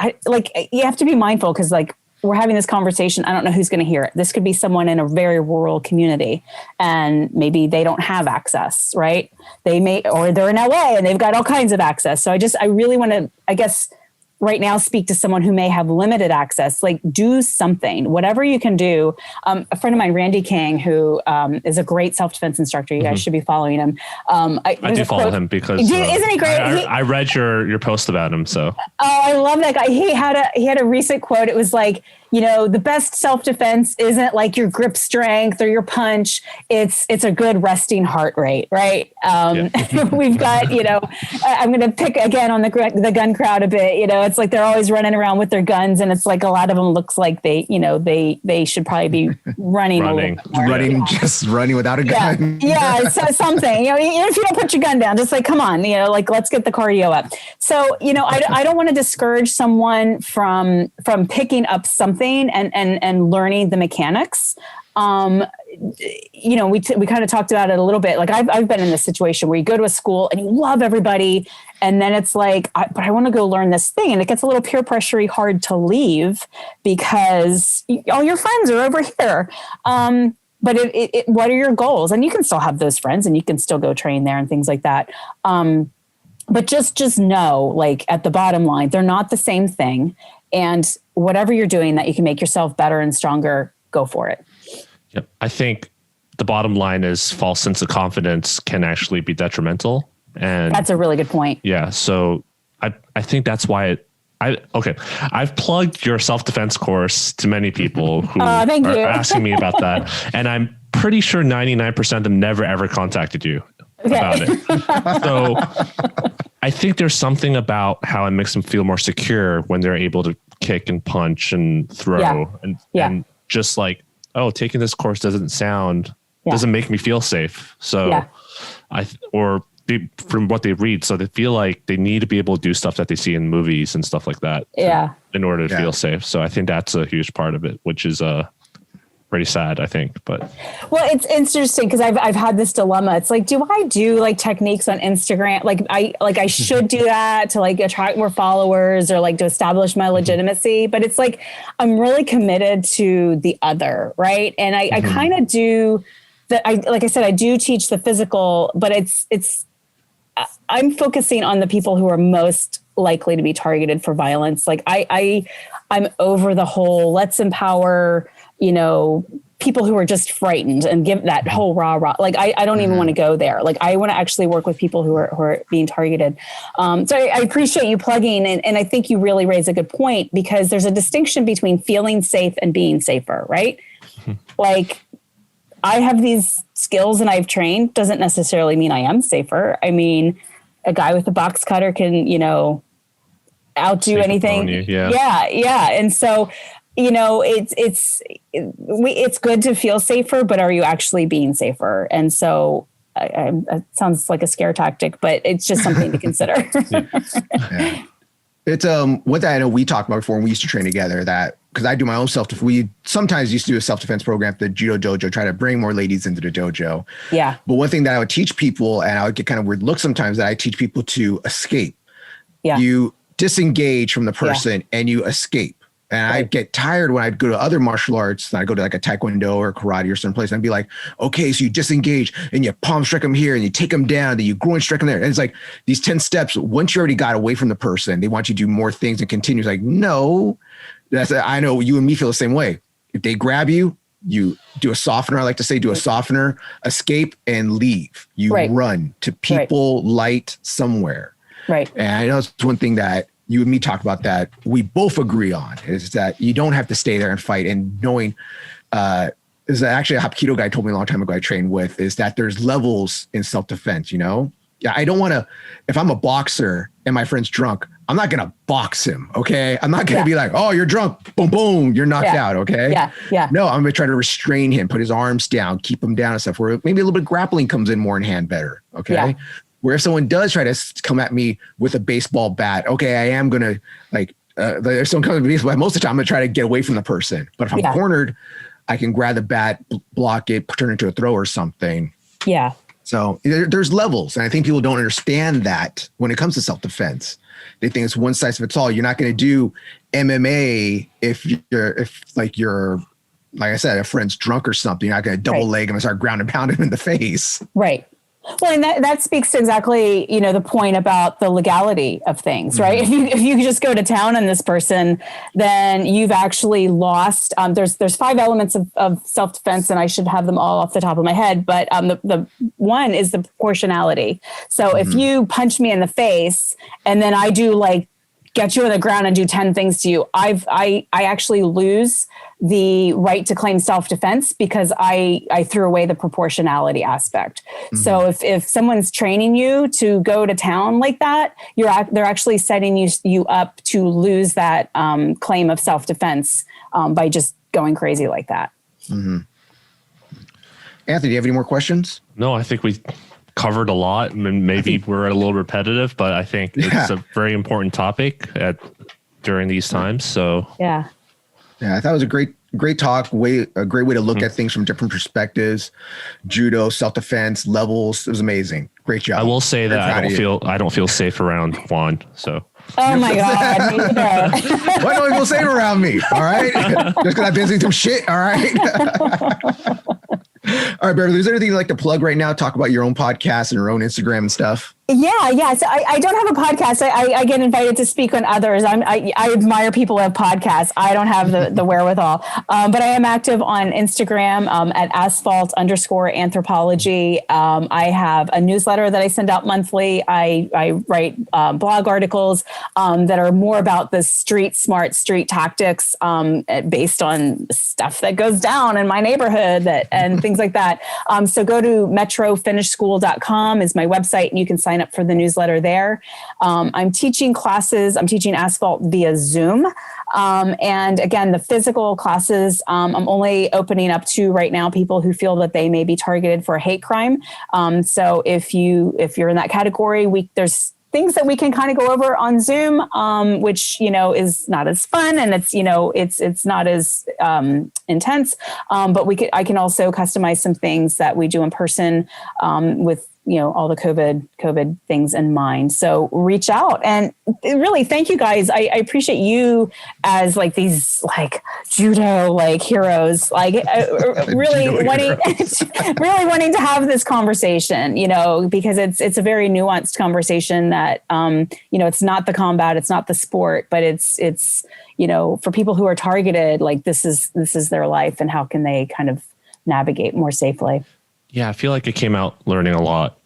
have to be mindful, because we're having this conversation. I don't know who's going to hear it. This could be someone in a very rural community, and maybe they don't have access, right? They may, or they're in LA and they've got all kinds of access. So I really want to, right now, speak to someone who may have limited access. Do something, whatever you can do. A friend of mine, Randy King, who is a great self-defense instructor. You guys should be following him. I do follow him because isn't he great? I read your post about him. So I love that guy. He had a recent quote. It was the best self-defense isn't your grip strength or your punch. It's a good resting heart rate, right? We've got, I'm going to pick again on the gun crowd a bit. It's they're always running around with their guns, and it's a lot of them looks like they should probably be running just running without a gun. Yeah, so something. Even if you don't put your gun down, just come on, let's get the cardio up. So I don't want to discourage someone from picking up something and learning the mechanics. we kind of talked about it a little bit. Like I've been in this situation where you go to a school and you love everybody, and then it's like, but I want to go learn this thing, and it gets a little peer pressury hard to leave because all your friends are over here. But what are your goals? And you can still have those friends, and you can still go train there and things like that. But just know, like at the bottom line, they're not the same thing. And whatever you're doing that you can make yourself better and stronger, go for it. Yep. I think the bottom line is false sense of confidence can actually be detrimental. And that's a really good point. Yeah. So I think that's why I've plugged your self-defense course to many people who are asking me about that. And I'm pretty sure 99% of them never, ever contacted you about it. So I think there's something about how it makes them feel more secure when they're able to kick and punch and throw and just like, oh, taking this course doesn't make me feel safe. So from what they read, so they feel like they need to be able to do stuff that they see in movies and stuff like that in order to feel safe. So I think that's a huge part of it, which is pretty sad, I think. But well, it's interesting because I've had this dilemma. It's like, do I do like techniques on Instagram? I should do that to like attract more followers or like to establish my legitimacy. But it's like, I'm really committed to the other, right? And I kind of do that. Like I said, I do teach the physical, but I'm focusing on the people who are most likely to be targeted for violence. Like I'm over the whole, let's empower, people who are just frightened and give that whole rah. Like I don't even want to go there. Like I want to actually work with people who are being targeted. So I appreciate you plugging, and I think you really raise a good point, because there's a distinction between feeling safe and being safer, right? Like I have these skills and I've trained doesn't necessarily mean I am safer. I mean, a guy with a box cutter can, outdo anything. Yeah. And so, it's good to feel safer, but are you actually being safer? And so it sounds like a scare tactic, but it's just something to consider. It's what I know we talked about before when we used to train together, that because I do my own we sometimes used to do a self-defense program at the Judo dojo, try to bring more ladies into the dojo. Yeah. But one thing that I would teach people, and I would get kind of weird looks sometimes, that I teach people to escape. Yeah. You disengage from the person and you escape. And I get tired when I'd go to other martial arts, and I go to like a taekwondo or karate or some place, and I'd be like, okay, so you disengage and you palm strike them here and you take them down, then you groin strike them there. And it's like these 10 steps. Once you already got away from the person, they want you to do more things and continue. It's like, no, I know you and me feel the same way. If they grab you, you do a softener. I like to say, do a softener, escape, and leave. You run to people, light, somewhere. Right. And I know it's one thing that you and me talk about that we both agree on, is that you don't have to stay there and fight. And knowing, is actually a Hapkido guy told me a long time ago I trained with, is that there's levels in self-defense, Yeah, I don't want to, if I'm a boxer and my friend's drunk, I'm not going to box him. Okay. I'm not going to be like, oh, you're drunk. Boom, boom. You're knocked out. Okay. Yeah. No, I'm going to try to restrain him, put his arms down, keep him down and stuff, where maybe a little bit of grappling comes in more in hand better. Okay. Yeah. Where if someone does try to come at me with a baseball bat, okay, I am going to if someone comes with a baseball bat, most of the time I'm going to try to get away from the person. But if I'm cornered, I can grab the bat, block it, turn it into a throw or something. Yeah. So there's levels. And I think people don't understand that when it comes to self-defense. They think it's one size fits all. You're not going to do MMA if like I said, a friend's drunk or something. You're not going to double leg him and start ground and pound him in the face. Right. Well, and that speaks to exactly, the point about the legality of things, right? If you just go to town on this person, then you've actually lost. There's 5 elements of self-defense, and I should have them all off the top of my head. But the one is the proportionality. So if you punch me in the face and then I do get you on the ground and do 10 things to you, I actually lose the right to claim self-defense because I threw away the proportionality aspect. So if someone's training you to go to town like that, they're actually setting you up to lose that claim of self-defense by just going crazy like that. Anthony, do you have any more questions? No, I think we covered a lot, and maybe we're a little repetitive, but I think it's a very important topic during these times. So yeah, I thought it was a great great talk. A great way to look at things from different perspectives. Judo, self-defense, levels. It was amazing. Great job. I will say that I don't feel safe around Juan. So. Oh my God. Me either. Why don't people say around me? All right. Just because I've been through some shit. All right. All right, Beverly, is there anything you'd like to plug right now? Talk about your own podcast and your own Instagram and stuff. Yeah. So I don't have a podcast. I get invited to speak on others. I admire people who have podcasts. I don't have the wherewithal, but I am active on Instagram at Asphalt_Anthropology. I have a newsletter that I send out monthly. I write blog articles that are more about the street tactics based on stuff that goes down in my neighborhood and things like that. So go to metrofinishschool.com is my website, and you can sign up for the newsletter there. I'm teaching classes. I'm teaching Asphalt via Zoom. And again, the physical classes, I'm only opening up to right now people who feel that they may be targeted for a hate crime. So if you're in that category, there's things that we can kind of go over on Zoom, which, is not as fun, and it's not as intense. But I can also customize some things that we do in person with all the COVID things in mind. So reach out, and really thank you guys. I appreciate you as these judo heroes, really wanting to have this conversation, because it's a very nuanced conversation that, it's not the combat, it's not the sport, but it's for people who are targeted, this is their life, and how can they kind of navigate more safely. Yeah, I feel like I came out learning a lot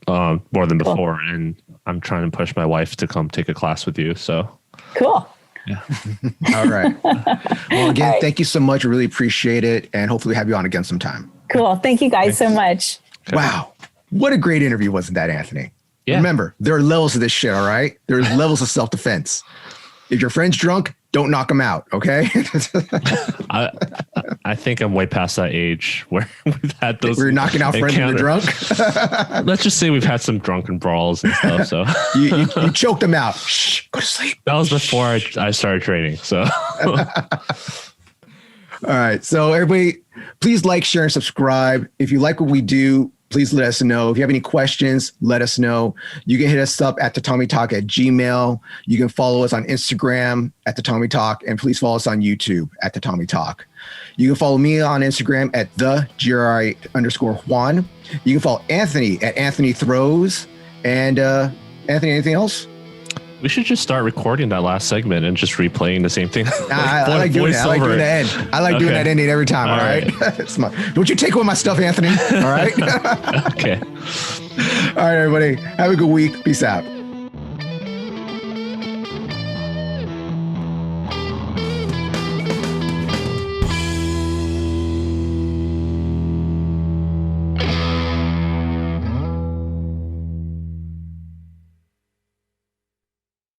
more than before, and I'm trying to push my wife to come take a class with you. So cool. Yeah. All right. Well, again, Thank you so much. I really appreciate it, and hopefully have you on again sometime. Cool. Thank you guys so much. Okay. Wow. What a great interview, wasn't that, Anthony? Yeah. Remember, there are levels of this shit, all right? There's levels of self-defense. If your friend's drunk, don't knock him out, okay? I think I'm way past that age where we've had those. We're knocking out friends when you're drunk. Let's just say we've had some drunken brawls and stuff. So you choked them out. Shh, go to sleep. That was before I started training. So all right. So everybody, please like, share, and subscribe. If you like what we do, please let us know. If you have any questions, let us know. You can hit us up at tatamitalk@gmail.com. You can follow us on Instagram at Tatami Talk, and please follow us on YouTube at Tatami Talk. You can follow me on Instagram at _Juan. You can follow Anthony at Anthony Throws. And Anthony, anything else? We should just start recording that last segment and just replaying the same thing. I like doing that. I like doing the end. I like doing that ending every time. All right. Don't you take away my stuff, Anthony. All right. Okay. All right, everybody. Have a good week. Peace out.